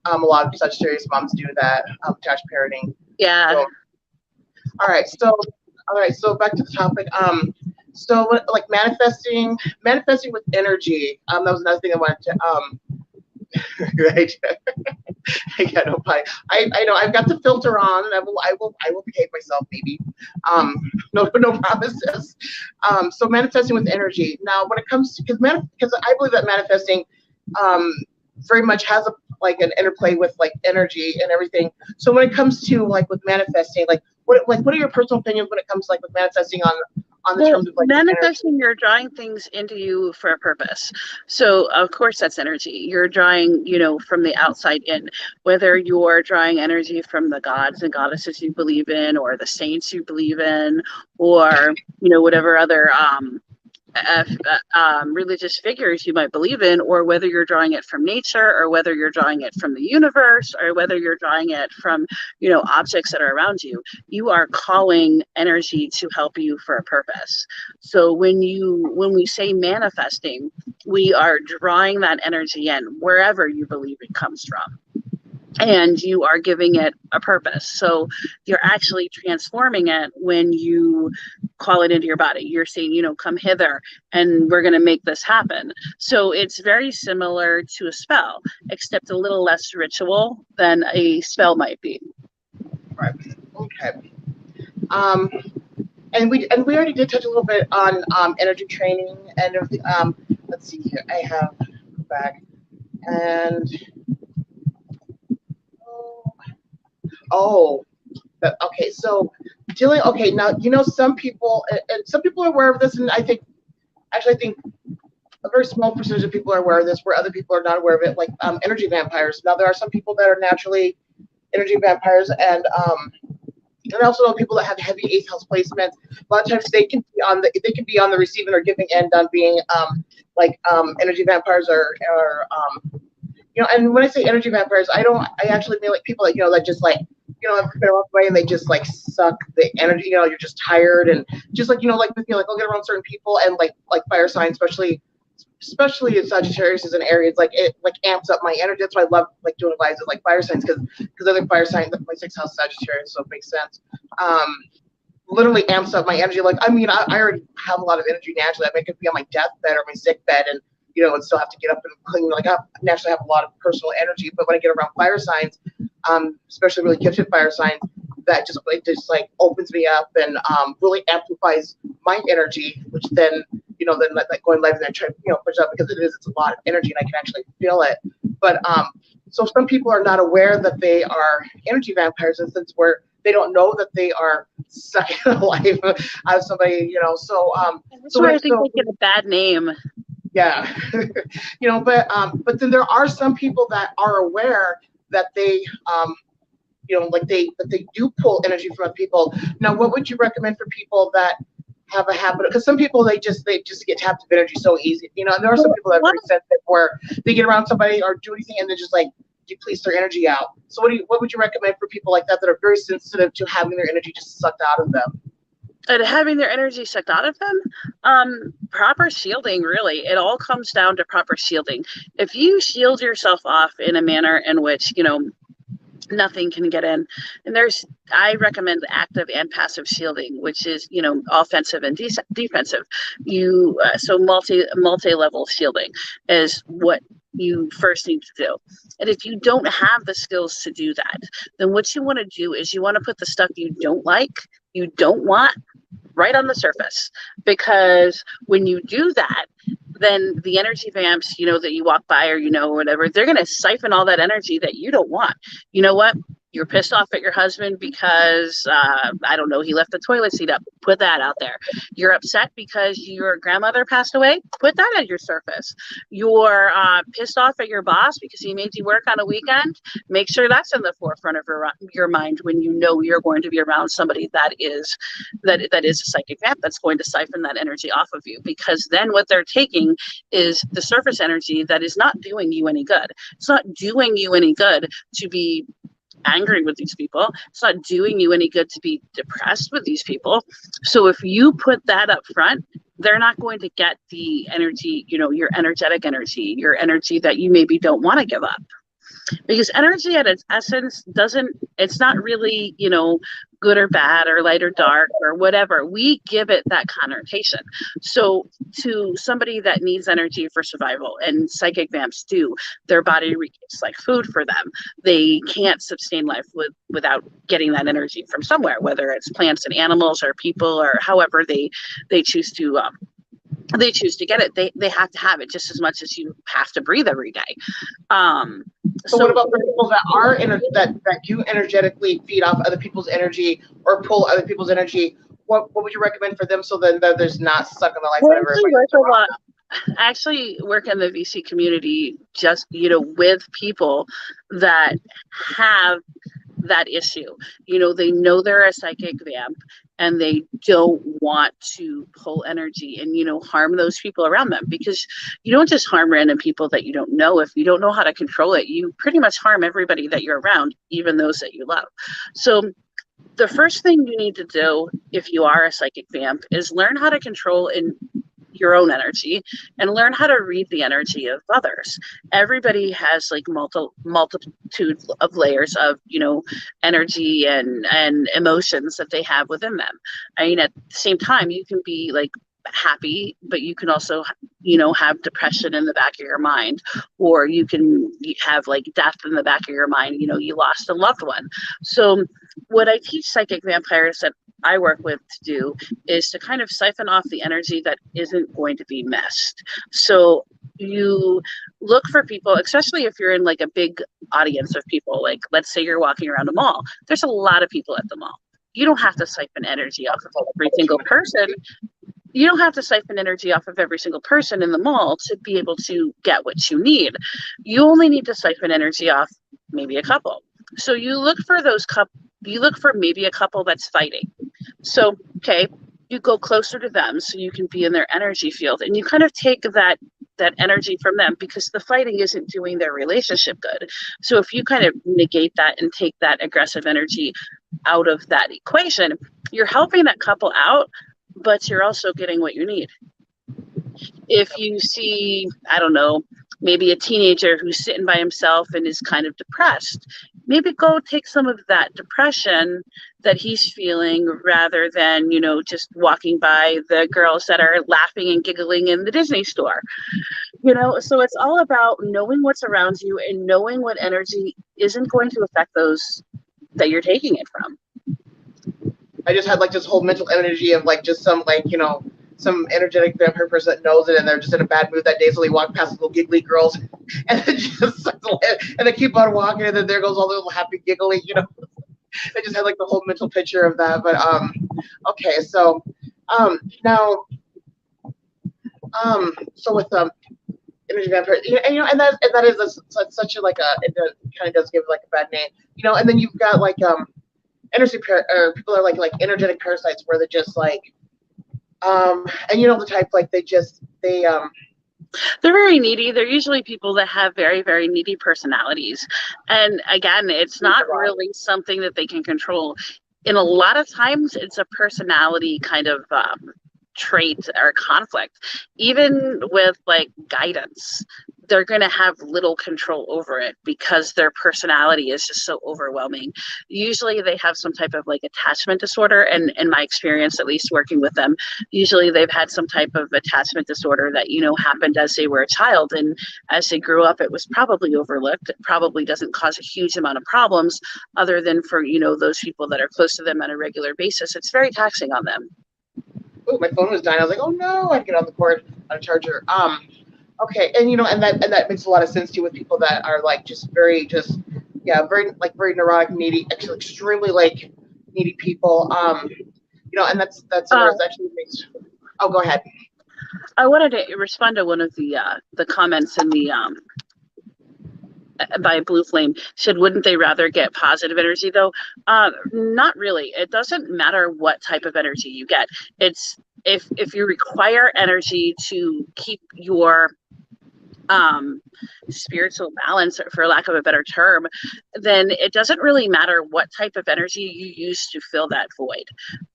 a lot of Sagittarius moms do that, attached parenting. Yeah. So, all right. So back to the topic. So like manifesting with energy. That was another thing I wanted to. Right. I got no pie. I know I've got the filter on, and I will behave myself, maybe. No promises. So manifesting with energy. Now, when it comes to because I believe that manifesting very much has an interplay with like energy and everything. So when it comes to like with manifesting, what are your personal opinions when it comes to like with manifesting on the terms of like manifesting? You're drawing things into you for a purpose. So of course that's energy. You're drawing, from the outside in, whether you're drawing energy from the gods and goddesses you believe in, or the saints you believe in, or whatever other religious figures you might believe in, or whether you're drawing it from nature, or whether you're drawing it from the universe, or whether you're drawing it from objects that are around you. You are calling energy to help you for a purpose. So when we say manifesting, we are drawing that energy in wherever you believe it comes from, and you are giving it a purpose. So you're actually transforming it when you call it into your body. You're saying, come hither and we're going to make this happen. So it's very similar to a spell, except a little less ritual than a spell might be. Right. Okay. And we already did touch a little bit on energy training and everything. Let's see here. I have back and Okay, so dealing. Okay, now you know some people, and some people are aware of this, and I think a very small percentage of people are aware of this, where other people are not aware of it. Like energy vampires. Now there are some people that are naturally energy vampires, and I also know people that have heavy eighth house placements. A lot of times they can be on the receiving or giving end on being energy vampires or you know, and when I say energy vampires, I actually mean like people that, you know, that just like, you know, have been around away and they just like suck the energy, you know, you're just tired and just like, you know, like with me, like I'll get around certain people and like fire signs, especially in Sagittarius is an area, it's like, it like amps up my energy. That's why I love like doing advices like fire signs, because other fire signs, my sixth house Sagittarius, so it makes sense. Literally amps up my energy. Like, I mean, I already have a lot of energy naturally. I mean, I could be on my deathbed or my sick bed and, you know, and still have to get up and clean. Like, I naturally have a lot of personal energy. But when I get around fire signs, especially really gifted fire signs, that just like opens me up and really amplifies my energy, which then, you know, then like going live and then trying to, you know, push up because it's a lot of energy and I can actually feel it. But so some people are not aware that they are energy vampires, and since they don't know that they are sucking the life out of somebody, you know. So that's why I think they get a bad name. Yeah, you know, but then there are some people that are aware that they you know, like that they do pull energy from other people. Now, what would you recommend for people that have a habit? Because some people they just get tapped of energy so easy, you know. And there are some people that are very sensitive where they get around somebody or do anything and they just like deplete their energy out. So what would you recommend for people like that are very sensitive to having their energy just sucked out of them? And having their energy sucked out of them, proper shielding, really. It all comes down to proper shielding. If you shield yourself off in a manner in which, you know, nothing can get in, and I recommend active and passive shielding, which is, you know, offensive and defensive. So multi-level shielding is what you first need to do. And if you don't have the skills to do that, then what you want to do is you want to put the stuff you don't like, you don't want, right on the surface, because when you do that, then the energy vamps, you know, that you walk by or, you know, whatever, they're going to siphon all that energy that you don't want. You know what? You're pissed off at your husband because, I don't know, he left the toilet seat up. Put that out there. You're upset because your grandmother passed away. Put that at your surface. You're pissed off at your boss because he made you work on a weekend. Make sure that's in the forefront of your mind when you know you're going to be around somebody that is a psychic vamp that's going to siphon that energy off of you, because then what they're taking is the surface energy that is not doing you any good. It's not doing you any good to be angry with these people. It's not doing you any good to be depressed with these people. So if you put that up front, they're not going to get the energy, you know, your energetic energy, your energy that you maybe don't want to give up. Because energy at its essence it's not really, you know, good or bad or light or dark or whatever. We give it that connotation. So to somebody that needs energy for survival, and psychic vamps do, their body it's like food for them. They can't sustain life without getting that energy from somewhere, whether it's plants and animals or people or however they choose to get it. They have to have it just as much as you have to breathe every day. So what about the people that are that do energetically feed off other people's energy or pull other people's energy? What would you recommend for them so then that there's not sucking the life out of everybody? I actually work in the VC community, just, you know, with people that have that issue. You know, they know they're a psychic vamp and they don't want to pull energy and, you know, harm those people around them, because you don't just harm random people that you don't know. If you don't know how to control it, you pretty much harm everybody that you're around, even those that you love. So the first thing you need to do if you are a psychic vamp is learn how to control your own energy and learn how to read the energy of others. Everybody has like multitude of layers of, you know, energy and emotions that they have within them. I mean, at the same time, you can be like happy, but you can also, you know, have depression in the back of your mind, or you can have like death in the back of your mind. You know, you lost a loved one. So what I teach psychic vampires that I work with to do is to kind of siphon off the energy that isn't going to be messed. So you look for people, especially if you're in like a big audience of people, like let's say you're walking around a mall, there's a lot of people at the mall. You don't have to siphon energy off of every single person. You don't have to siphon energy off of every single person in the mall to be able to get what you need. You only need to siphon energy off maybe a couple. So you look for those you look for maybe a couple that's fighting. So, okay, you go closer to them so you can be in their energy field, and you kind of take that energy from them, because the fighting isn't doing their relationship good. So if you kind of negate that and take that aggressive energy out of that equation, you're helping that couple out, but you're also getting what you need. If you see, I don't know, maybe a teenager who's sitting by himself and is kind of depressed, maybe go take some of that depression that he's feeling, rather than, you know, just walking by the girls that are laughing and giggling in the Disney store. You know, so it's all about knowing what's around you and knowing what energy isn't going to affect those that you're taking it from. I just had like this whole mental energy of like just some like, you know, some energetic vampire person that knows it and they're just in a bad mood that day, so they walk past little giggly girls and then just and they keep on walking, and then there goes all the little happy giggly, you know. I just had like the whole mental picture of that. But okay, so now so with energy vampire, and you know, and that is such a like a, it kind of does give it like a bad name, you know. And then you've got like energy or people are like energetic parasites, where they're just like and you know the type, like they're very needy. They're usually people that have very, very needy personalities. And again, it's not really something that they can control. In a lot of times, it's a personality kind of trait or conflict. Even with like guidance, they're going to have little control over it because their personality is just so overwhelming. Usually they have some type of like attachment disorder, and in my experience, at least working with them, usually they've had some type of attachment disorder that, you know, happened as they were a child, and as they grew up it was probably overlooked. It probably doesn't cause a huge amount of problems, other than for, you know, those people that are close to them on a regular basis. It's very taxing on them. Oh, my phone was dying. I was like, oh no, I'd get on the cord on a charger. Okay, and you know, and that makes a lot of sense too, with people that are like just very very neurotic, needy, actually extremely like needy people. You know, and that's where it actually makes. Oh, go ahead. I wanted to respond to one of the comments in the by Blue Flame. Said, wouldn't they rather get positive energy though? Not really. It doesn't matter what type of energy you get. It's if you require energy to keep your spiritual balance, for lack of a better term, then it doesn't really matter what type of energy you use to fill that void,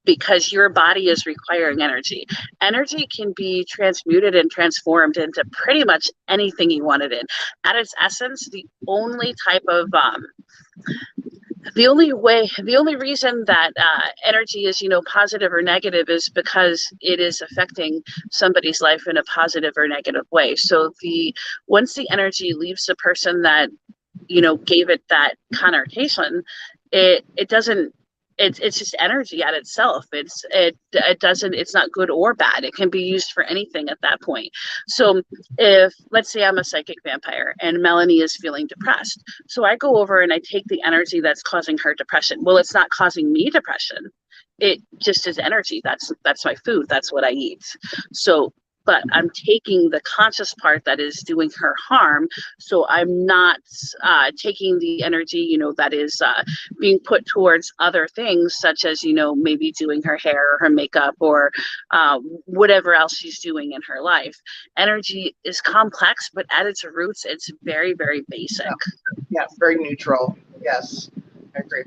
because your body is requiring energy. Energy can be transmuted and transformed into pretty much anything you want it in. At its essence, the only reason that energy is, you know, positive or negative is because it is affecting somebody's life in a positive or negative way. So once the energy leaves the person that, you know, gave it that connotation, it doesn't. It's just energy at itself. It's not good or bad. It can be used for anything at that point. So if, let's say I'm a psychic vampire and Melanie is feeling depressed, so I go over and I take the energy that's causing her depression. Well, it's not causing me depression. It just is energy. That's my food. That's what I eat. So, but I'm taking the conscious part that is doing her harm. So I'm not taking the energy, you know, that is being put towards other things, such as, you know, maybe doing her hair or her makeup or whatever else she's doing in her life. Energy is complex, but at its roots, it's very, very basic. Yeah, very neutral. Yes, I agree.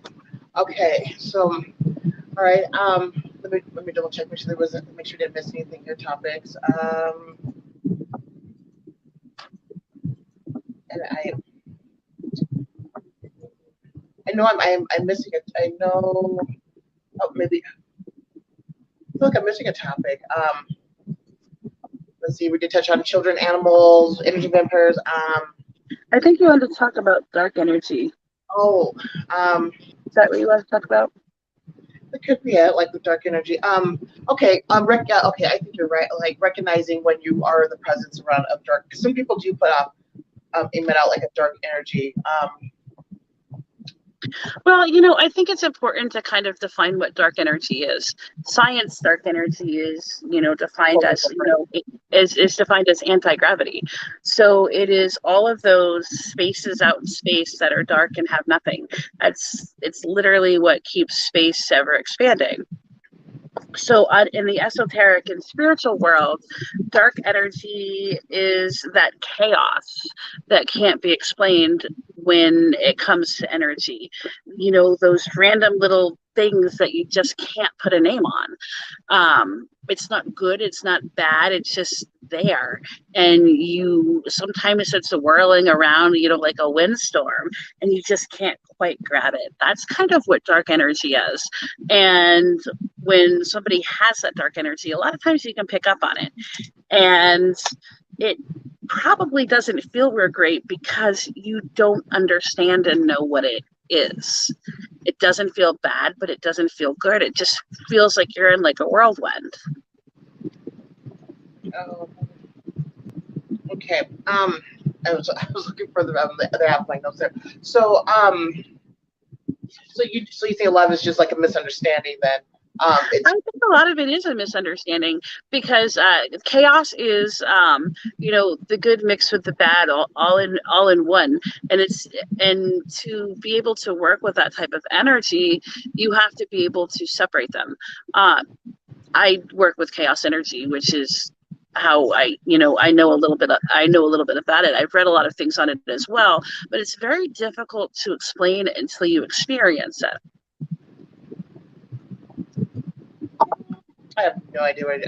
Okay, so all right. Let me double check. Make sure I didn't miss anything here. Topics. And I know I'm missing it. I know. Oh, maybe. I feel like I'm missing a topic. Let's see. We did touch on children, animals, energy vampires. I think you wanted to talk about dark energy. Oh. Is that what you want to talk about? It could be it, like the dark energy. Okay. Okay. I think you're right. Like recognizing when you are in the presence around of dark. Because some people do put off, emit out like a dark energy. Well, I think it's important to kind of define what dark energy is. Science dark energy is, defined Totally as, different. is defined as anti-gravity. So it is all of those spaces out in space that are dark and have nothing. It's literally what keeps space ever expanding. So in the esoteric and spiritual world, dark energy is that chaos that can't be explained when it comes to energy. Those random little things that you just can't put a name on. It's not good, it's not bad, it's just there. And sometimes it's whirling around, like a windstorm, and you just can't quite grab it. That's kind of what dark energy is. And when somebody has that dark energy, a lot of times you can pick up on it. And it probably doesn't feel real great because you don't understand and know what it is. It doesn't feel bad, but it doesn't feel good. It just feels like you're in like a whirlwind. Oh, okay. I was looking for the other half of my notes there. So so you think a lot of it's just like a misunderstanding then? I think a lot of it is a misunderstanding because chaos is, the good mixed with the bad, all in one. And to be able to work with that type of energy, you have to be able to separate them. I work with chaos energy, which is how I know a little bit about it. I've read a lot of things on it as well, but it's very difficult to explain until you experience it. I have no idea what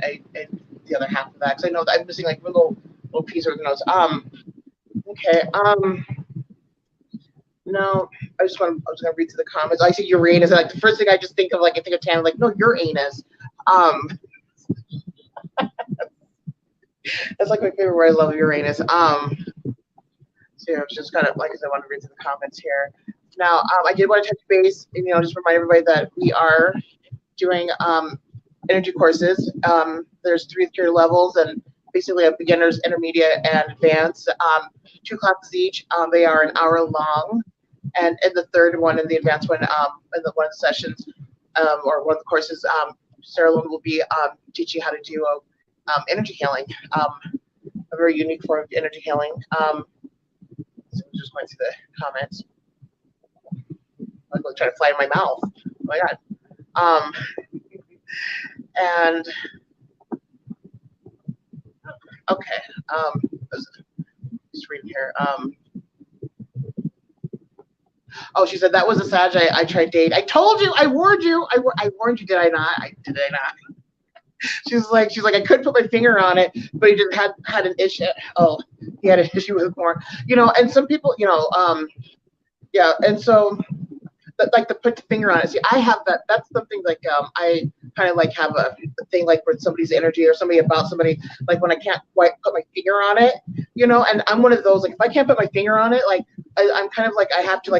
the other half of that, because I know that I'm missing like little piece of the notes. Okay. No, I was gonna read through the comments. I see Uranus, and like the first thing I just think of, like I think of Tam, like no, Uranus. That's like my favorite word. I love Uranus. So yeah, it's just kind of like I said, I want to read through the comments here. Now, I did want to touch base and just remind everybody that we are doing energy courses. There's 3 tier levels, and basically a beginners, intermediate, and advanced. 2 classes each. They are an hour long, and in the third one, in the advanced one, in one of the sessions, or one of the courses, Sarah Lynn will be teaching how to do energy healing, a very unique form of energy healing. So I'm just going through the comments. I'm like trying to fly in my mouth. Oh my god. And okay, just reading here. Oh, she said that was a Sag I tried dating. I told you, I warned you, I warned you. Did I not? Did I not? She's like, I couldn't put my finger on it, but he just had an issue. Oh, he had an issue with it more, And some people, yeah, and so. Like to put the finger on it. See, I have that. That's something like I kind of like have a thing like with somebody's energy or somebody about somebody. Like when I can't quite put my finger on it, And I'm one of those, like if I can't put my finger on it, like I'm kind of like I have to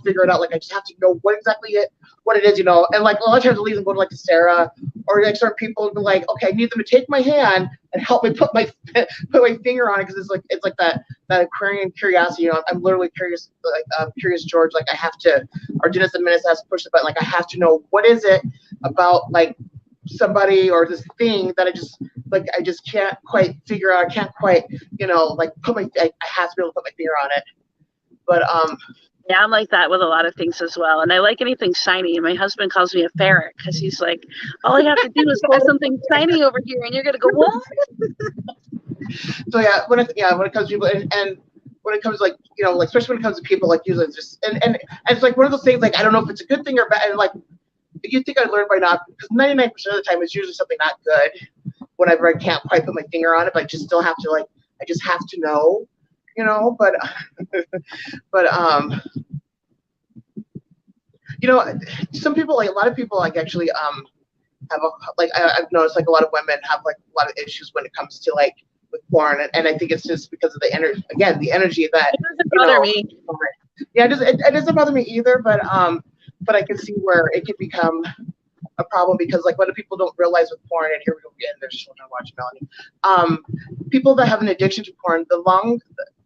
figure it out. Like I just have to know what it is, And like a lot of times I'll even go to like to Sara or like certain people and be like, okay, I need them to take my hand and help me put my finger on it, because it's like that Aquarian curiosity. I'm literally curious, like Curious George. Like I have to, or Dennis the Menace has to push the button. Like I have to know what is it about like somebody or this thing that I just can't quite figure out. I can't quite, like I have to be able to put my finger on it. But yeah, I'm like that with a lot of things as well. And I like anything shiny. My husband calls me a ferret because he's like, all I have to do is pull something shiny over here and you're going to go, what? So yeah, when it comes to people and when it comes like, like especially when it comes to people, like usually it's just, and it's like one of those things, like, I don't know if it's a good thing or bad. And like, you think I learned by now, because 99% of the time it's usually something not good whenever I can't quite put my finger on it, but I just still have to I just have to know, but some people, like a lot of people, like actually have I've noticed like a lot of women have like a lot of issues when it comes to like with porn, and I think it's just because of the energy. Again, the energy that it doesn't bother me. Yeah, it doesn't bother me either, but I can see where it could become a problem, because like what do people don't realize with porn, and here we go again, there's children watching Melanie. People that have an addiction to porn,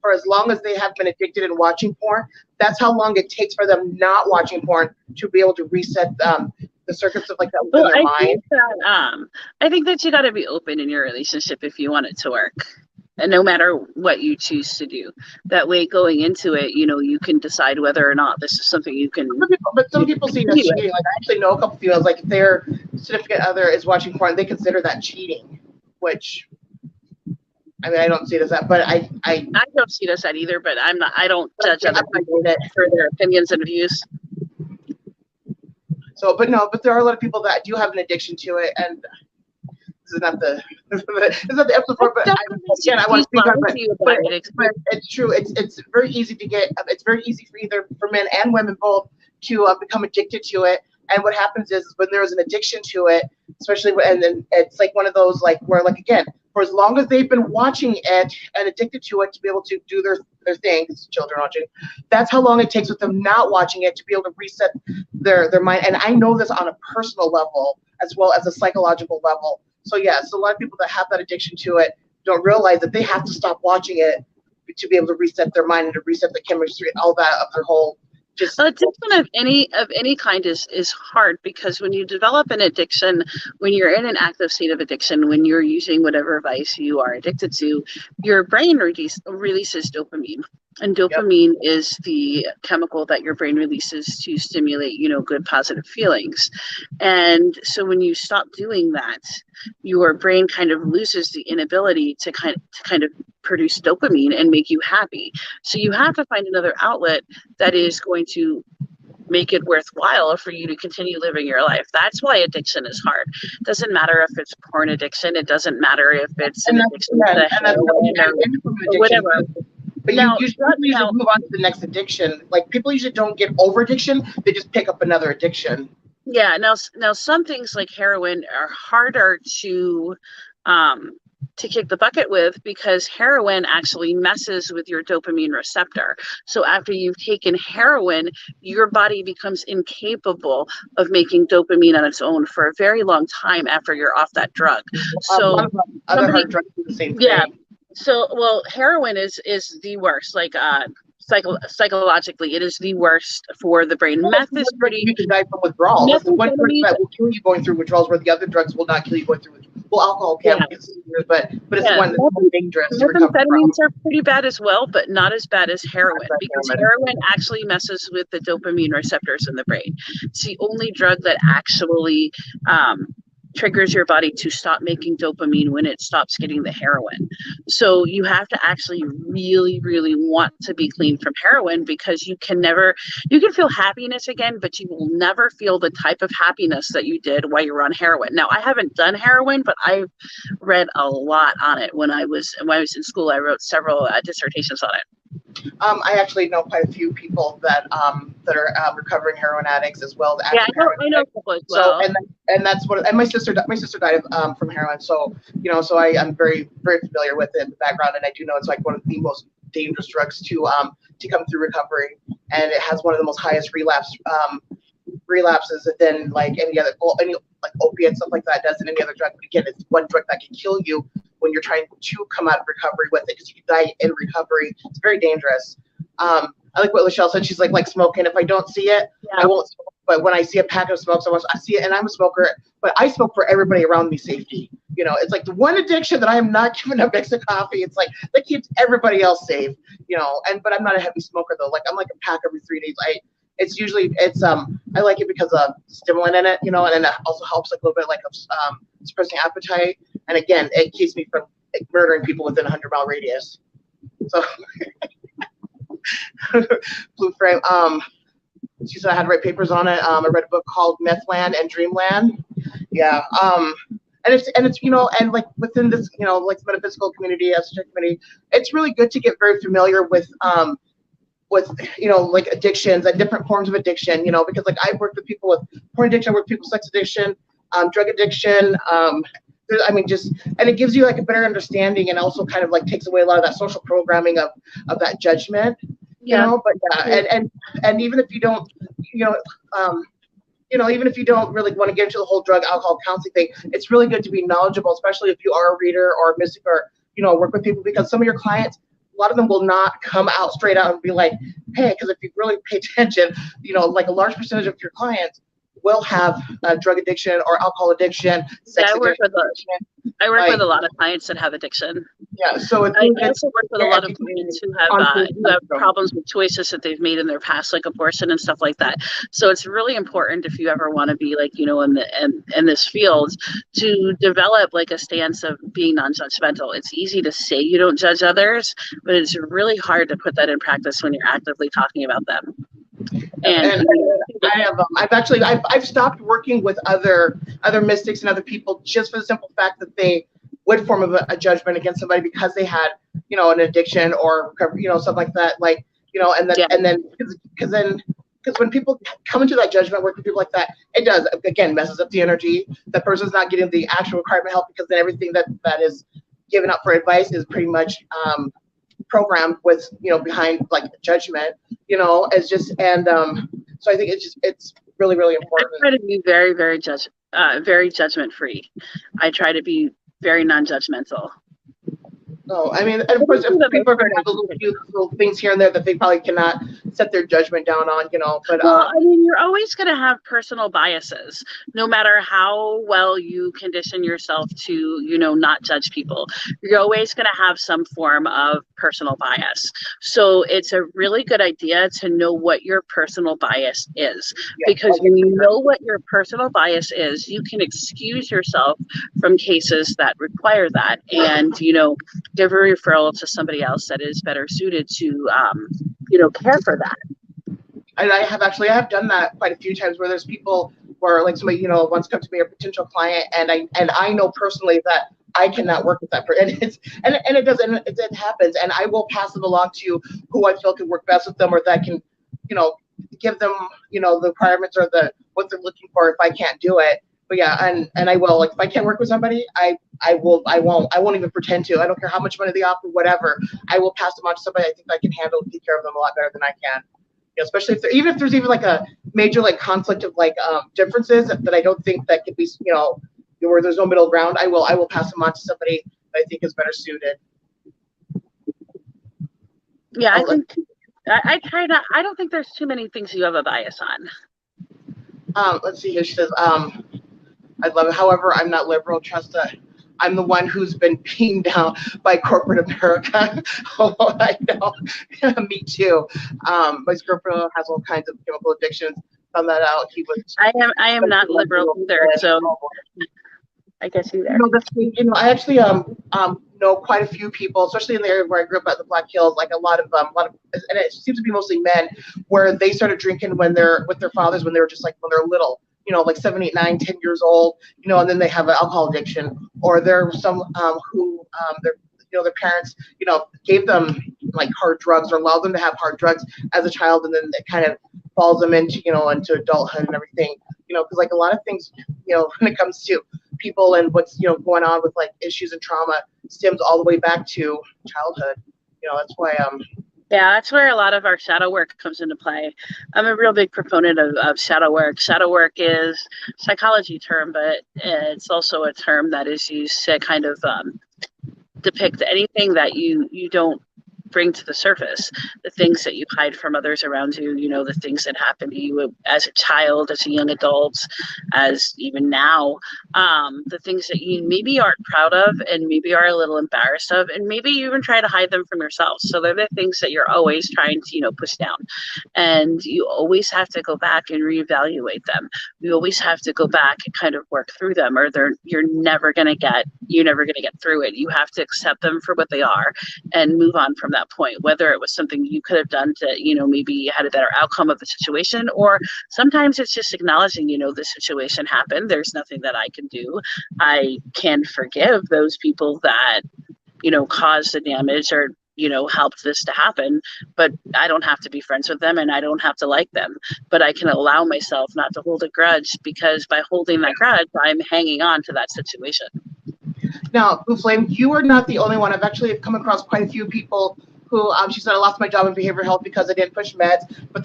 for as long as they have been addicted and watching porn, that's how long it takes for them not watching porn to be able to reset the circuits of like that within their mind. I think that you got to be open in your relationship if you want it to work. And no matter what you choose to do, that way going into it, you know, you can decide whether or not this is something you can. But some people see it as cheating. Like I actually know a couple females, like if their significant other is watching porn, they consider that cheating. Which, I mean, I don't see it as that, but I don't see it as that either. But I don't judge other people for their opinions and views. So, but there are a lot of people that do have an addiction to it, and this is not the episode for it, but I want to speak on it. But it's true. It's very easy to get. It's very easy for men and women both to become addicted to it. And what happens is when there is an addiction to it, especially and then it's like one of those like where like again, for as long as they've been watching it and addicted to it to be able to do their thing, children watching, that's how long it takes with them not watching it to be able to reset their mind. And I know this on a personal level as well as a psychological level. So yeah, so a lot of people that have that addiction to it don't realize that they have to stop watching it to be able to reset their mind and to reset the chemistry and all that of their whole. Addiction of any kind is hard, because when you develop an addiction, when you're in an active state of addiction, when you're using whatever vice you are addicted to, your brain releases dopamine. And dopamine is the chemical that your brain releases to stimulate, you know, good positive feelings. And so when you stop doing that, your brain kind of loses the inability to kind of produce dopamine and make you happy. So you have to find another outlet that is going to make it worthwhile for you to continue living your life. That's why addiction is hard. It doesn't matter if it's porn addiction. It doesn't matter if it's an addiction to heroin or whatever. But you usually move on to the next addiction. Like people usually don't get over addiction; they just pick up another addiction. Yeah. Now some things like heroin are harder to kick the bucket with, because heroin actually messes with your dopamine receptor. So after you've taken heroin, your body becomes incapable of making dopamine on its own for a very long time after you're off that drug. So other hard drugs do the same thing. Yeah. So, well, heroin is the worst. Like, psychologically, it is the worst for the brain. Meth is pretty. You can die from withdrawal. That's the one drug that will kill you going through withdrawals, where the other drugs will not kill you going through withdrawals. Well, alcohol can, but it's one that's dangerous. Methamphetamines are pretty bad as well, but not as bad as heroin, because heroin actually messes with the dopamine receptors in the brain. It's the only drug that actually triggers your body to stop making dopamine when it stops getting the heroin. So you have to actually really, really want to be clean from heroin, because you can feel happiness again, but you will never feel the type of happiness that you did while you were on heroin. Now, I haven't done heroin, but I've read a lot on it. When I was in school, I wrote several dissertations on it. I actually know quite a few people that are recovering heroin addicts as well. Yeah, I know people as well. So and that's what. And my sister died of from heroin. So I'm very, very familiar with it, the background, and I do know it's like one of the most dangerous drugs to come through recovery, and it has one of the most highest relapses than like any like opiate, stuff like that does than any other drug. But again, it's one drug that can kill you when you're trying to come out of recovery with it, because you can die in recovery. It's very dangerous. I like what Lachelle said. She's like smoking. If I don't see it, I won't smoke. But when I see a pack of smokes, I see it, and I'm a smoker. But I smoke for everybody around me safety. You know, it's like the one addiction that I am not giving up next to coffee. It's like that keeps everybody else safe. You know, but I'm not a heavy smoker though. Like I'm like a pack every 3 days. I like it because of stimulant in it, you know, and then it also helps like a little bit like of suppressing appetite. And again, it keeps me from murdering people within a 100-mile radius. So Blue Frame. She said I had to write papers on it. I read a book called Methland and Dreamland. Yeah. And it's you know, and like within this, you know, like metaphysical community, esoteric community, it's really good to get very familiar with you know, like addictions and different forms of addiction, you know, because like I've worked with people with porn addiction, I work with people with sex addiction, drug addiction, I mean, and it gives you like a better understanding, and also kind of like takes away a lot of that social programming of that judgment, you know. But yeah, and even if you don't, you know, even if you don't really want to get into the whole drug alcohol counseling thing, it's really good to be knowledgeable, especially if you are a reader or a mystic or, work with people, because some of your clients, a lot of them will not come out straight out and be like, hey, because if you really pay attention, like a large percentage of your clients will have drug addiction or alcohol addiction, sex addiction. I work with a lot of clients that have addiction. Yeah, so I also work with a lot of clients who have problems with choices that they've made in their past, like abortion and stuff like that. So it's really important, if you ever want to be like, in this field, to develop like a stance of being non-judgmental. It's easy to say you don't judge others, but it's really hard to put that in practice when you're actively talking about them. And I've stopped working with other mystics and other people just for the simple fact that they would form a judgment against somebody because they had an addiction or something like that, because when people come into that judgment, work with people like that, it does, again, messes up the energy. The person's not getting the actual requirement help, because then everything that is given up for advice is pretty much programmed with behind like judgment. It's just, and so I think it's really, really important. I try to be very, very judgment free. I try to be very non-judgmental. No, I mean, and of course, people are going to have those little things here and there that they probably cannot set their judgment down on, but I mean, you're always going to have personal biases, no matter how well you condition yourself to, not judge people. You're always going to have some form of personal bias. So it's a really good idea to know what your personal bias is, because when you know what your personal bias is, you can excuse yourself from cases that require that, and, give a referral to somebody else that is better suited to, care for that. And I have done that quite a few times, where there's people where like somebody, wants to come to me, or a potential client, and I know personally that I cannot work with that person. And it happens, and I will pass them along to who I feel can work best with them, or that can, give them, the requirements or what they're looking for if I can't do it. But yeah, and I will, like, if I can't work with somebody, I won't even pretend to. I don't care how much money they offer, whatever. I will pass them on to somebody I think I can handle and take care of them a lot better than I can. Especially if there's even like a major like conflict of like differences that I don't think that could be, where there's no middle ground, I will pass them on to somebody that I think is better suited. Yeah, I think I try not. I don't think there's too many things you have a bias on. Let's see here. She says, I love it. However, I'm not liberal. Trust that I'm the one who's been beaten down by corporate America. Oh, I know. Me too. My girlfriend has all kinds of chemical addictions. Found that out. I am not liberal either, so I guess you there. I actually know quite a few people, especially in the area where I grew up at the Black Hills. Like a lot of, and it seems to be mostly men, where they started drinking with their fathers when they were just like when they're little. Like 7, 8, 9, 10 years old, and then they have an alcohol addiction, or there are some who their parents, gave them like hard drugs or allowed them to have hard drugs as a child, and then it kind of falls them into into adulthood and everything, because like a lot of things, when it comes to people and what's going on with like issues and trauma stems all the way back to childhood. That's why Yeah, that's where a lot of our shadow work comes into play. I'm a real big proponent of shadow work. Shadow work is a psychology term, but it's also a term that is used to kind of depict anything that you don't bring to the surface, the things that you hide from others around you, the things that happen to you as a child, as a young adult, as even now, the things that you maybe aren't proud of and maybe are a little embarrassed of, and maybe you even try to hide them from yourself. So they're the things that you're always trying to, push down. And you always have to go back and reevaluate them. You always have to go back and kind of work through them, or you're never gonna get through it. You have to accept them for what they are and move on from that point, whether it was something you could have done to, maybe had a better outcome of the situation, or sometimes it's just acknowledging, the situation happened. There's nothing that I can do. I can forgive those people that, caused the damage or, helped this to happen, but I don't have to be friends with them and I don't have to like them, but I can allow myself not to hold a grudge, because by holding that grudge, I'm hanging on to that situation. Now, Blue Flame, you are not the only one. I've actually come across quite a few people who, she said, I lost my job in behavioral health because I didn't push meds, but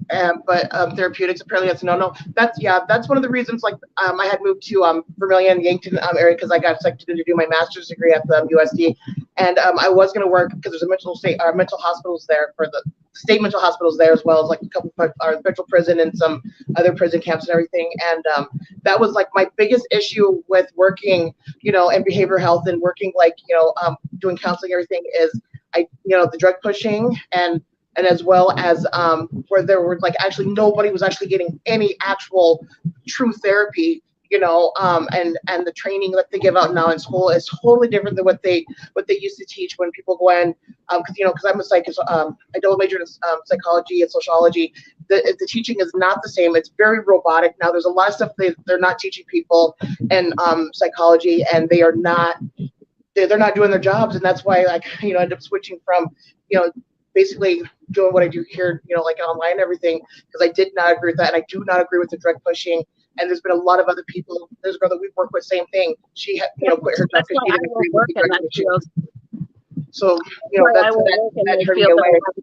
But therapeutics apparently that's a no. That's one of the reasons. Like I had moved to Vermilion, Yankton area because I got accepted to do my master's degree at the USD, and I was going to work because there's a mental hospitals there for the state mental hospitals there as well as like a couple of federal prison and some other prison camps and everything. And that was like my biggest issue with working, in behavioral health and working like doing counseling and everything is the drug pushing and as well as where there were like actually nobody was actually getting any actual true therapy, and the training that they give out now in school is totally different than what they used to teach when people go in, because I'm a psychist, I double majored in psychology and sociology. The teaching is not the same. It's very robotic. Now there's a lot of stuff they're not teaching people in psychology, and they're not doing their jobs, and that's why I end up switching from basically doing what I do here, like online and everything, because I did not agree with that, and I do not agree with the drug pushing. And there's been a lot of other people. There's a girl that we've worked with, same thing. She had, quit her job because she didn't agree with the drug pushing. So, I have a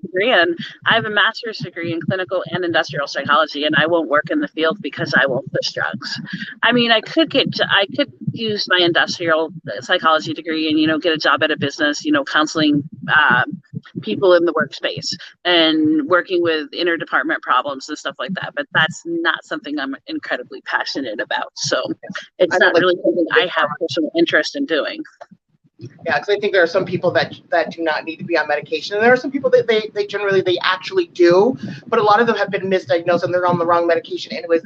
degree in. I have a master's degree in clinical and industrial psychology, and I won't work in the field because I won't push drugs. I mean, I could use my industrial psychology degree and, get a job at a business, counseling people in the workspace and working with interdepartment problems and stuff like that. But that's not something I'm incredibly passionate about. So it's not really something I have personal interest in doing. Yeah, because I think there are some people that do not need to be on medication, and there are some people that they generally actually do, but a lot of them have been misdiagnosed and they're on the wrong medication anyways,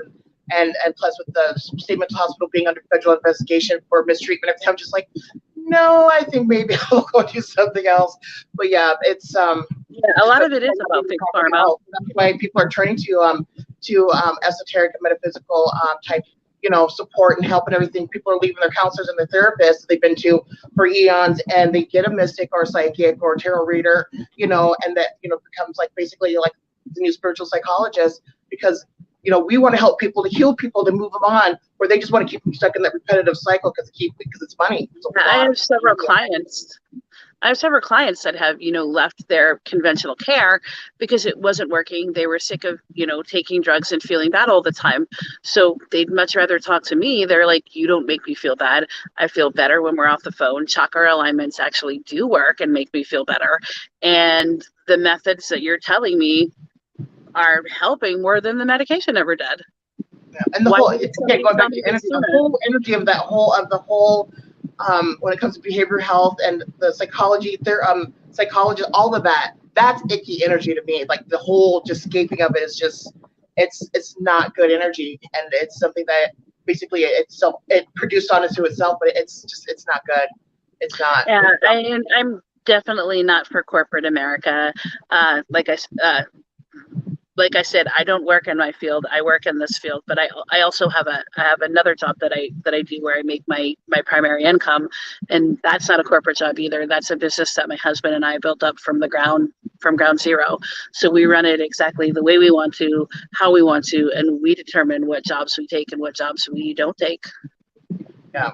and plus with the state mental hospital being under federal investigation for mistreatment, I'm just like, no, I think maybe I'll go do something else. But yeah, it's a lot of it is about big pharma. That's why people are turning to esoteric and metaphysical type support and help and everything. People are leaving their counselors and their therapists they've been to for eons, and they get a mystic or a psychic or a tarot reader, and that becomes like basically like the new spiritual psychologist, because we want to help people, to heal people, to move them on, where they just want to keep them stuck in that repetitive cycle because it's money. I have several clients. That have, left their conventional care because it wasn't working. They were sick of, taking drugs and feeling bad all the time. So they'd much rather talk to me. They're like, you don't make me feel bad. I feel better when we're off the phone. Chakra alignments actually do work and make me feel better. And the methods that you're telling me are helping more than the medication ever did. Yeah. And the whole energy of that whole when it comes to behavioral health and the psychology, psychologist, all of that's icky energy to me. Like the whole just escaping of it is just, it's not good energy, and it's something that basically it produced on into itself, but it's not good. It's not. Yeah, I'm definitely not for corporate America. Like I said, I don't work in my field. I work in this field, but I also have another job that I do where I make my primary income, and that's not a corporate job either. That's a business that my husband and I built up from ground zero. So we run it exactly the way we want to, how we want to, and we determine what jobs we take and what jobs we don't take. Yeah,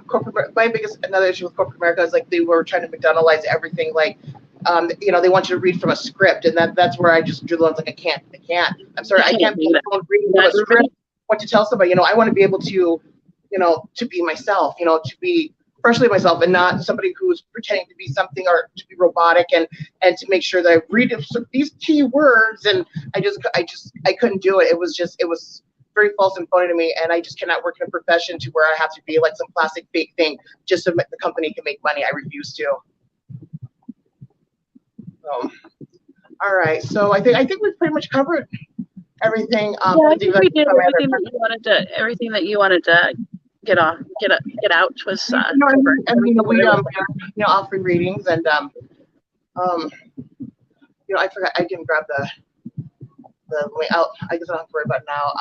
another issue with corporate America is like they were trying to McDonaldize everything. Like, they want you to read from a script, and that's where I just drew the lines. Like, I can't. I'm sorry, I can't be reading from a script. What to tell somebody, I want to be able to, to be myself, to be personally myself, and not somebody who's pretending to be something or to be robotic, and to make sure that I read these key words, and I couldn't do it. It was very false and phony to me, and I just cannot work in a profession to where I have to be like some plastic fake thing just so the company can make money. I refuse to. All right, so I think we've pretty much covered everything. I think we did everything that you wanted to get out was covered. And we offering readings, and I forgot, I didn't grab the way out. I guess I don't have to worry about it now.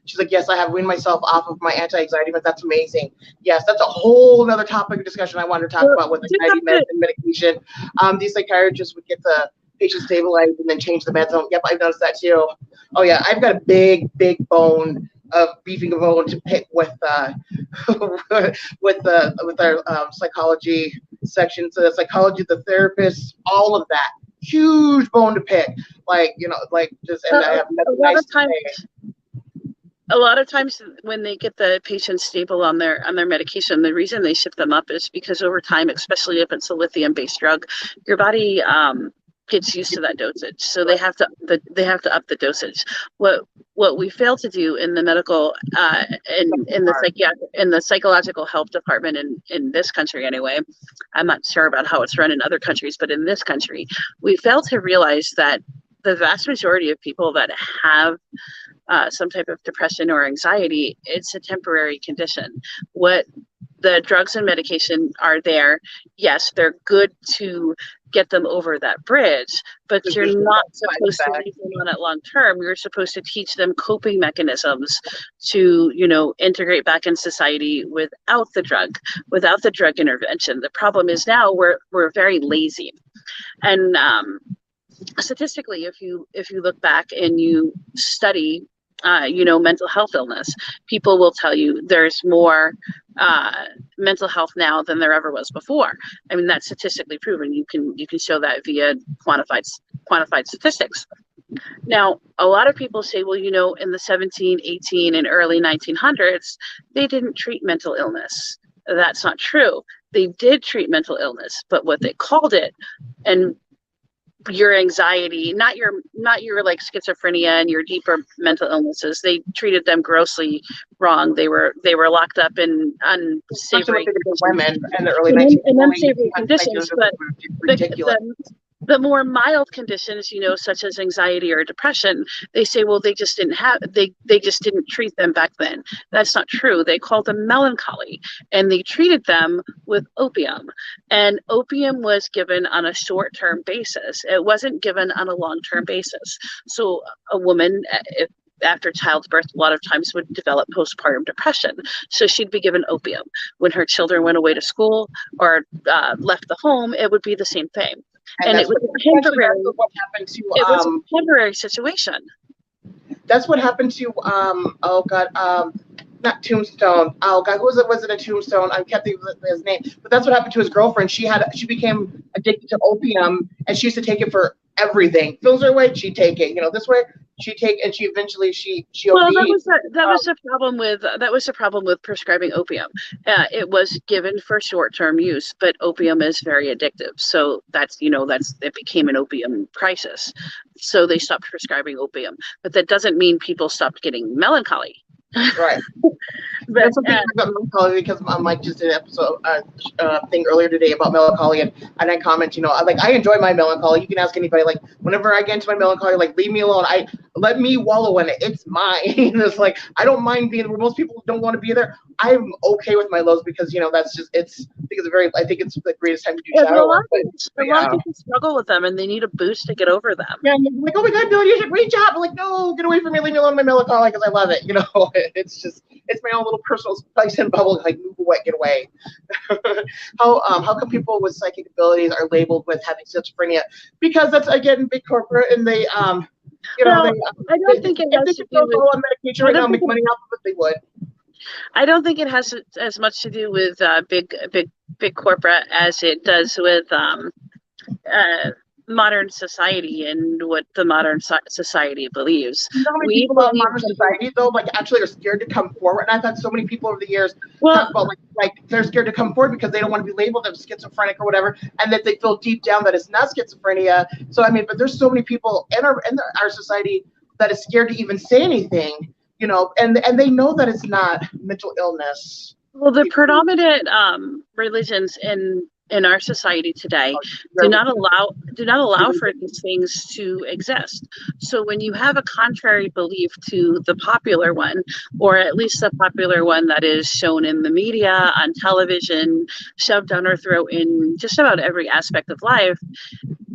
She's like, yes, I have weaned myself off of my anti-anxiety meds. That's amazing. Yes, that's a whole other topic of discussion I wanted to talk about with anxiety meds and medication. These psychiatrists would get the patient stabilized and then change the meds. Yep, I've noticed that too. Oh yeah, I've got a big bone of beefing a bone to pick with with our psychology section. So the psychology, the therapist, all of that. huge bone to pick. Like, like just, and I have nothing nice to say. A lot of times when they get the patient stable on their medication, the reason they ship them up is because over time, especially if it's a lithium-based drug, your body gets used to that dosage. So they have to up the dosage. What we fail to do in the medical in the psychological health department in this country anyway, I'm not sure about how it's run in other countries, but in this country, we fail to realize that the vast majority of people that have some type of depression or anxiety, it's a temporary condition. What the drugs and medication are there, yes, they're good to get them over that bridge, but you're not supposed to leave them on it long term. You're supposed to teach them coping mechanisms to, integrate back in society without the drug intervention. The problem is now we're very lazy. And statistically, if you look back and you study mental health illness, people will tell you there's more mental health now than there ever was before. I mean, that's statistically proven. You can show that via quantified statistics. Now, a lot of people say, well, in the 17, 18, and early 1900s, they didn't treat mental illness. That's not true. They did treat mental illness, but what they called it, and your anxiety, not your like schizophrenia and your deeper mental illnesses, they treated them grossly wrong. They were locked up in unsavory women in the early 1900s and unsavory conditions, but the more mild conditions, such as anxiety or depression, they say, well, they just didn't treat them back then. That's not true. They called them melancholy, and they treated them with opium. And opium was given on a short-term basis. It wasn't given on a long-term basis. So a woman, after childbirth, a lot of times would develop postpartum depression. So she'd be given opium. When her children went away to school or left the home, it would be the same thing. And it was a temporary situation. That's what happened to not Tombstone. Oh God, who was it? Was it a Tombstone? I can't think of his name. But that's what happened to his girlfriend. She became addicted to opium, and she used to take it for everything. Feels her way, she'd take it. This way, she'd take, and she eventually she well, OD'd. that was the problem with prescribing opium. It was given for short-term use, but opium is very addictive. So it became an opium crisis. So they stopped prescribing opium, but that doesn't mean people stopped getting melancholy. Right. That's something about melancholy, because Mike just did an episode thing earlier today about melancholy, and I comment, I enjoy my melancholy. You can ask anybody, like, whenever I get into my melancholy, like, leave me alone. Let me wallow in it. It's mine. It's like, I don't mind being where most people don't want to be there. I'm okay with my lows, because that's just, I think it's the greatest time to do shadow work. A lot of people struggle with them, and they need a boost to get over them. Yeah, I'm like, oh my God, Bill, you did a great job. I'm like, no, get away from me, leave me alone, my melancholy, because I love it. It's my own little personal spice and bubble. Like, move away, get away. How come people with psychic abilities are labeled with having schizophrenia? Because that's, again, big corporate, and they I don't think it has to do with on medication right now, make money off of it. They would. I don't think it has as much to do with big corporate as it does with modern society and what the modern society believes. People in modern society, though, like, actually are scared to come forward. And I've had so many people over the years talk about like they're scared to come forward because they don't want to be labeled as schizophrenic or whatever, and that they feel deep down that it's not schizophrenia. So but there's so many people in our society that is scared to even say anything, and they know that it's not mental illness. Well, the predominant religions in our society today do not allow for these things to exist. So when you have a contrary belief to the popular one, or at least the popular one that is shown in the media, on television, shoved down our throat in just about every aspect of life,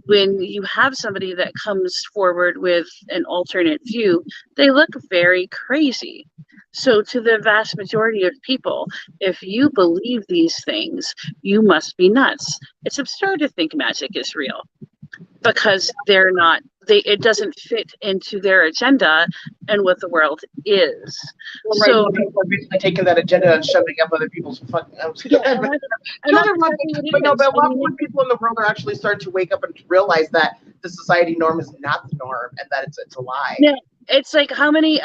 when you have somebody that comes forward with an alternate view, they look very crazy. So to the vast majority of people, if you believe these things, you must be nuts. It's absurd to think magic is real, because it doesn't fit into their agenda and what the world is. Well, right. So people are basically taking that agenda and shoving up other people's fucking. But a lot more people in the world are actually starting to wake up and realize that the society norm is not the norm and that it's a lie. Yeah, it's like how many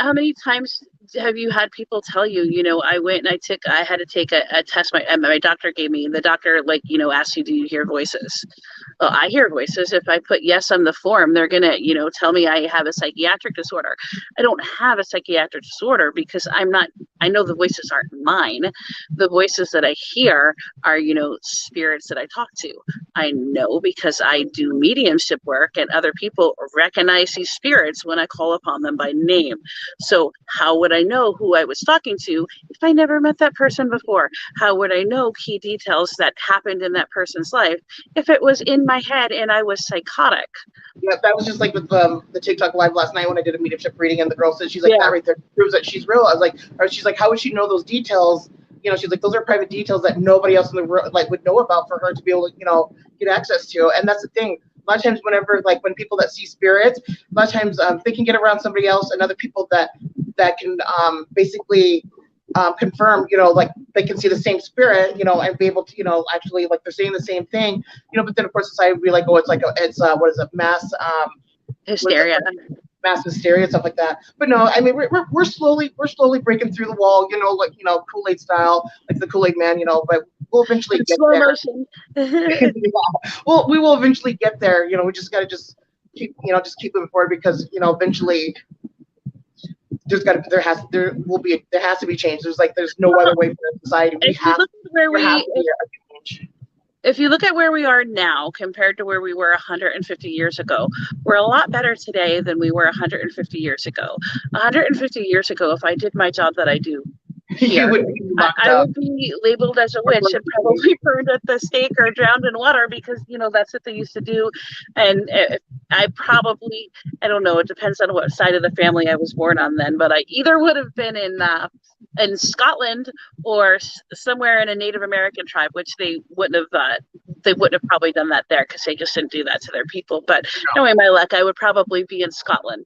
times have you had people tell you, I went and I had to take a test my doctor gave me, and the doctor asked you, do you hear voices? Well, I hear voices. If I put yes on the form, they're gonna tell me I have a psychiatric disorder. I don't have a psychiatric disorder because I know the voices aren't mine. The voices that I hear are spirits that I talk to. I know because I do mediumship work, and other people recognize these spirits when I call upon them by name. So how would I know who I was talking to if I never met that person before? How would I know key details that happened in that person's life if it was in my head and I was psychotic? Yeah, that was just like with the TikTok live last night when I did a mediumship reading, and the girl said, she's like, that right there proves that she's real. I was like, or she's like, how would she know those details? She's like, those are private details that nobody else in the world would know about for her to be able to get access to. And that's the thing. A lot of times, whenever when people that see spirits, a lot of times they can get around somebody else and other people that can basically confirm, they can see the same spirit, and be able to, actually they're saying the same thing, but then of course society would be like, oh, it's what is it, mass hysteria. Mass hysteria, stuff like that. But no, I mean, we're slowly breaking through the wall, Kool-Aid style, like the Kool-Aid man, but we'll eventually get slow there. Motion. Yeah. Well, we will eventually get there. We just got to keep moving forward, because eventually there has to be change. There's no other way for society. If you look at where we are now compared to where we were 150 years ago, we're a lot better today than we were 150 years ago. 150 years ago, if I did my job that I do here, I would be labeled as a witch and probably burned at the stake or drowned in water, because that's what they used to do. And I don't know, it depends on what side of the family I was born on then, but I either would have been in Scotland or somewhere in a Native American tribe, which they wouldn't have probably done that there, because they just didn't do that to their people. But knowing my luck, I would probably be in Scotland.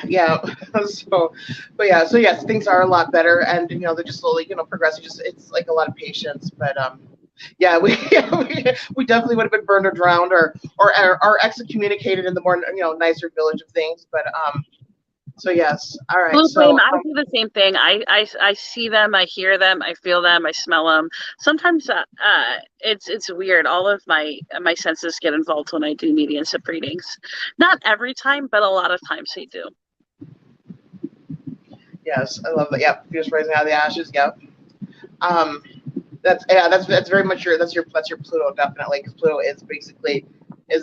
Yeah. So yes, things are a lot better, and they're just slowly progressing. It's like a lot of patience, but yeah, we definitely would have been burned or drowned or excommunicated in the more nicer village of things. But so yes, all right. So I do the same thing. I see them, I hear them, I feel them, I smell them. Sometimes it's weird. All of my senses get involved when I do mediumship readings. Not every time, but a lot of times they do. Yes, I love that. Yep, Phoenix rising out of the ashes. Yep. That's very much your Pluto, definitely, because Pluto is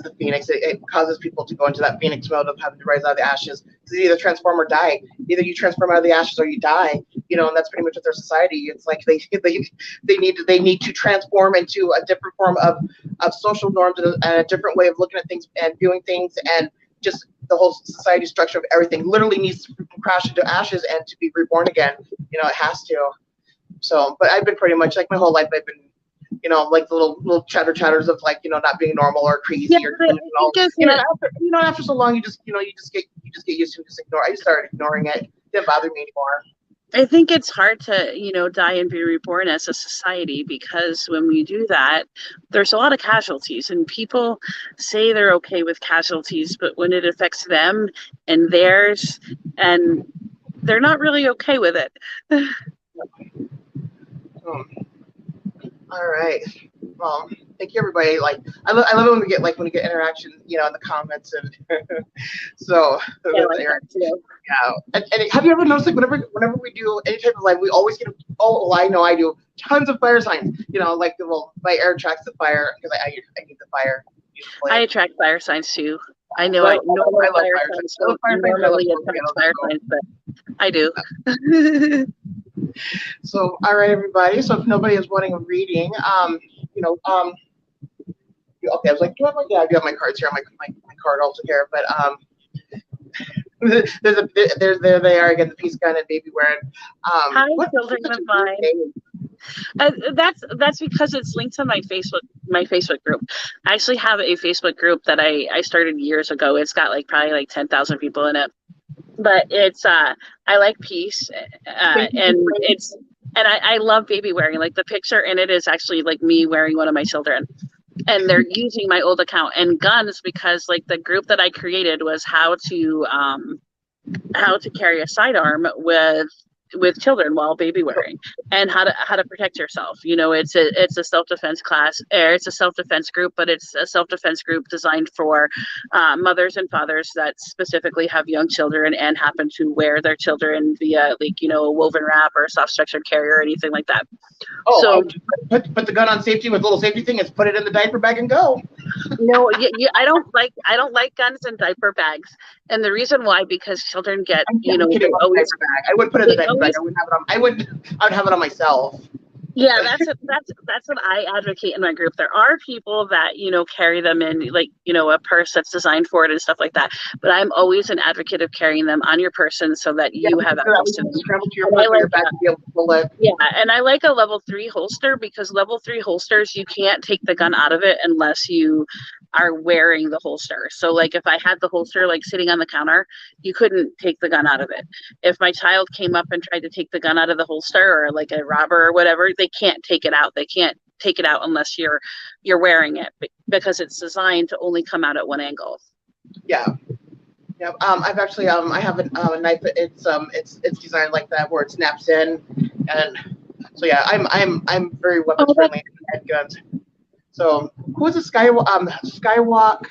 the phoenix. It causes people to go into that phoenix mode of having to rise out of the ashes. It's either transform or die. Either you transform out of the ashes or you die. And that's pretty much what their society. It's like they need to transform into a different form of social norms and a different way of looking at things and viewing things, and just the whole society structure of everything literally needs to crash into ashes and to be reborn again. It has to. So, but I've been pretty much my whole life, I've been, the little chatters of not being normal or crazy after so long, you just get used to it, just ignore. I just started ignoring it. It didn't bother me anymore. I think it's hard to, die and be reborn as a society, because when we do that, there's a lot of casualties, and people say they're okay with casualties, but when it affects them and theirs, and they're not really okay with it. All right. Well, thank you, everybody. I love it when we get interaction, in the comments, and so. Yeah. And have you ever noticed whenever we do any type of live, we always get I know I do tons of fire signs. My air attracts the fire, because I need the fire. I attract fire signs too. I know I love fire signs. So normally attract fire signs, but I do. So, all right, everybody. So if nobody is wanting a reading, okay, I was like, I do have my cards here, my card also here, but there they are again, the peace gun and baby wearing. Hi, children of mine. That's because it's linked to my Facebook group. I actually have a Facebook group that I started years ago. It's got probably 10,000 people in it. But it's I like peace, and I love baby wearing. The picture in it is actually me wearing one of my children. and they're using my old account. And guns, because like the group that I created was how to carry a sidearm with children while baby wearing, and how to protect yourself. You know, it's a self-defense class, or it's a self-defense group, but it's a self-defense group designed for mothers and fathers that specifically have young children and happen to wear their children via, like, you know, a woven wrap or a soft structured carrier or anything like that. Oh, So put the gun on safety with a little safety thing and put it in the diaper bag and go. no, I don't like guns in diaper bags, and the reason why, because children get, you know, they always, diaper bag. I would put it in the diaper bag. I would have it on. I would have it on myself. yeah, that's what I advocate in my group. There are people that, you know, carry them in, like, you know, a purse that's designed for it and stuff like that. But I'm always an advocate of carrying them on your person so that you have access to them. Travel to your back to be able to pull it. Yeah, and I like a level 3 holster, because level 3 holsters, you can't take the gun out of it unless you are wearing the holster. So like if I had the holster like sitting on the counter, you couldn't take the gun out of it. If my child came up and tried to take the gun out of the holster, or like a robber or whatever, they can't take it out. They can't take it out unless you're wearing it, because it's designed to only come out at one angle. Yeah. Yeah. I've actually I have a knife. It's designed like that where it snaps in, and so yeah, I'm very weapons friendly and guns. So who is a Skywalk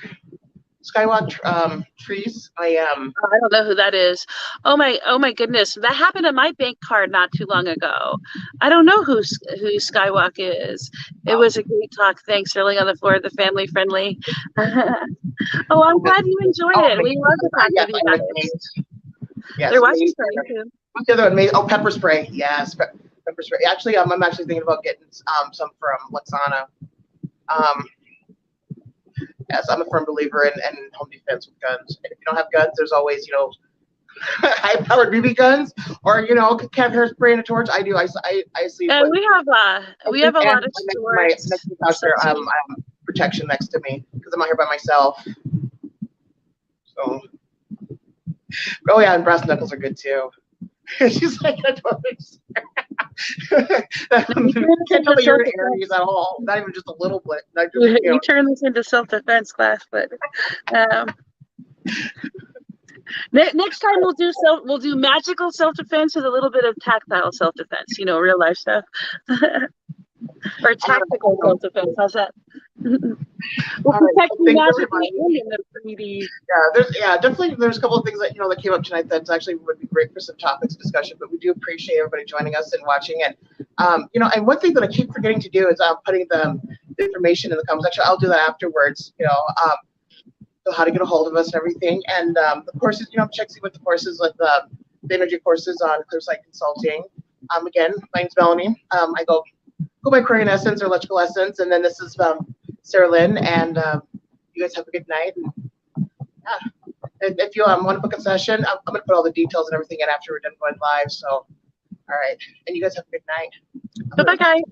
trees? I am. I don't know who that is. Oh my goodness, that happened to my bank card not too long ago. I don't know who Skywalk is. It was a great talk. Thanks for laying on the floor of the family friendly. Oh, I'm glad you enjoyed it. We love the fact that you guys. Yes, they're watching something too. What's the other one? Oh, pepper spray. Yes, pepper spray. Actually, I'm actually thinking about getting some from Lexana. Yes, I'm a firm believer in home defense with guns. And if you don't have guns, there's always, you know, high-powered BB guns, or, you know, camp hairspray and a torch. I do. I see. And we have a lot of stores. Protection next to me because I'm out here by myself. So, oh yeah, and brass knuckles are good too. She's like, I don't can't tell me you're in Aries at all. Not even just a little bit. Just, you turn this into self-defense class, but next time we'll do magical self-defense with a little bit of tactile self-defense. You know, real life stuff. Or tactical self-defense. How's that? We'll protect you magically in the 3D. Yeah, definitely. There's a couple of things that, you know, that came up tonight that actually would be great for some topics of discussion. But we do appreciate everybody joining us and watching. And you know, and one thing that I keep forgetting to do is putting the information in the comments. Actually, I'll do that afterwards. You know, so how to get a hold of us and everything. And the courses, you know, see what the courses, like the energy courses on Clearsight Consulting. Again, my name's Melanie. I go by Korean Essence or Electrical Essence, and then this is Sara, Lynn, and you guys have a good night. And, yeah, and if you want to book a session, I'm going to put all the details and everything in after we're done going live. So, all right, and you guys have a good night. Bye, guys.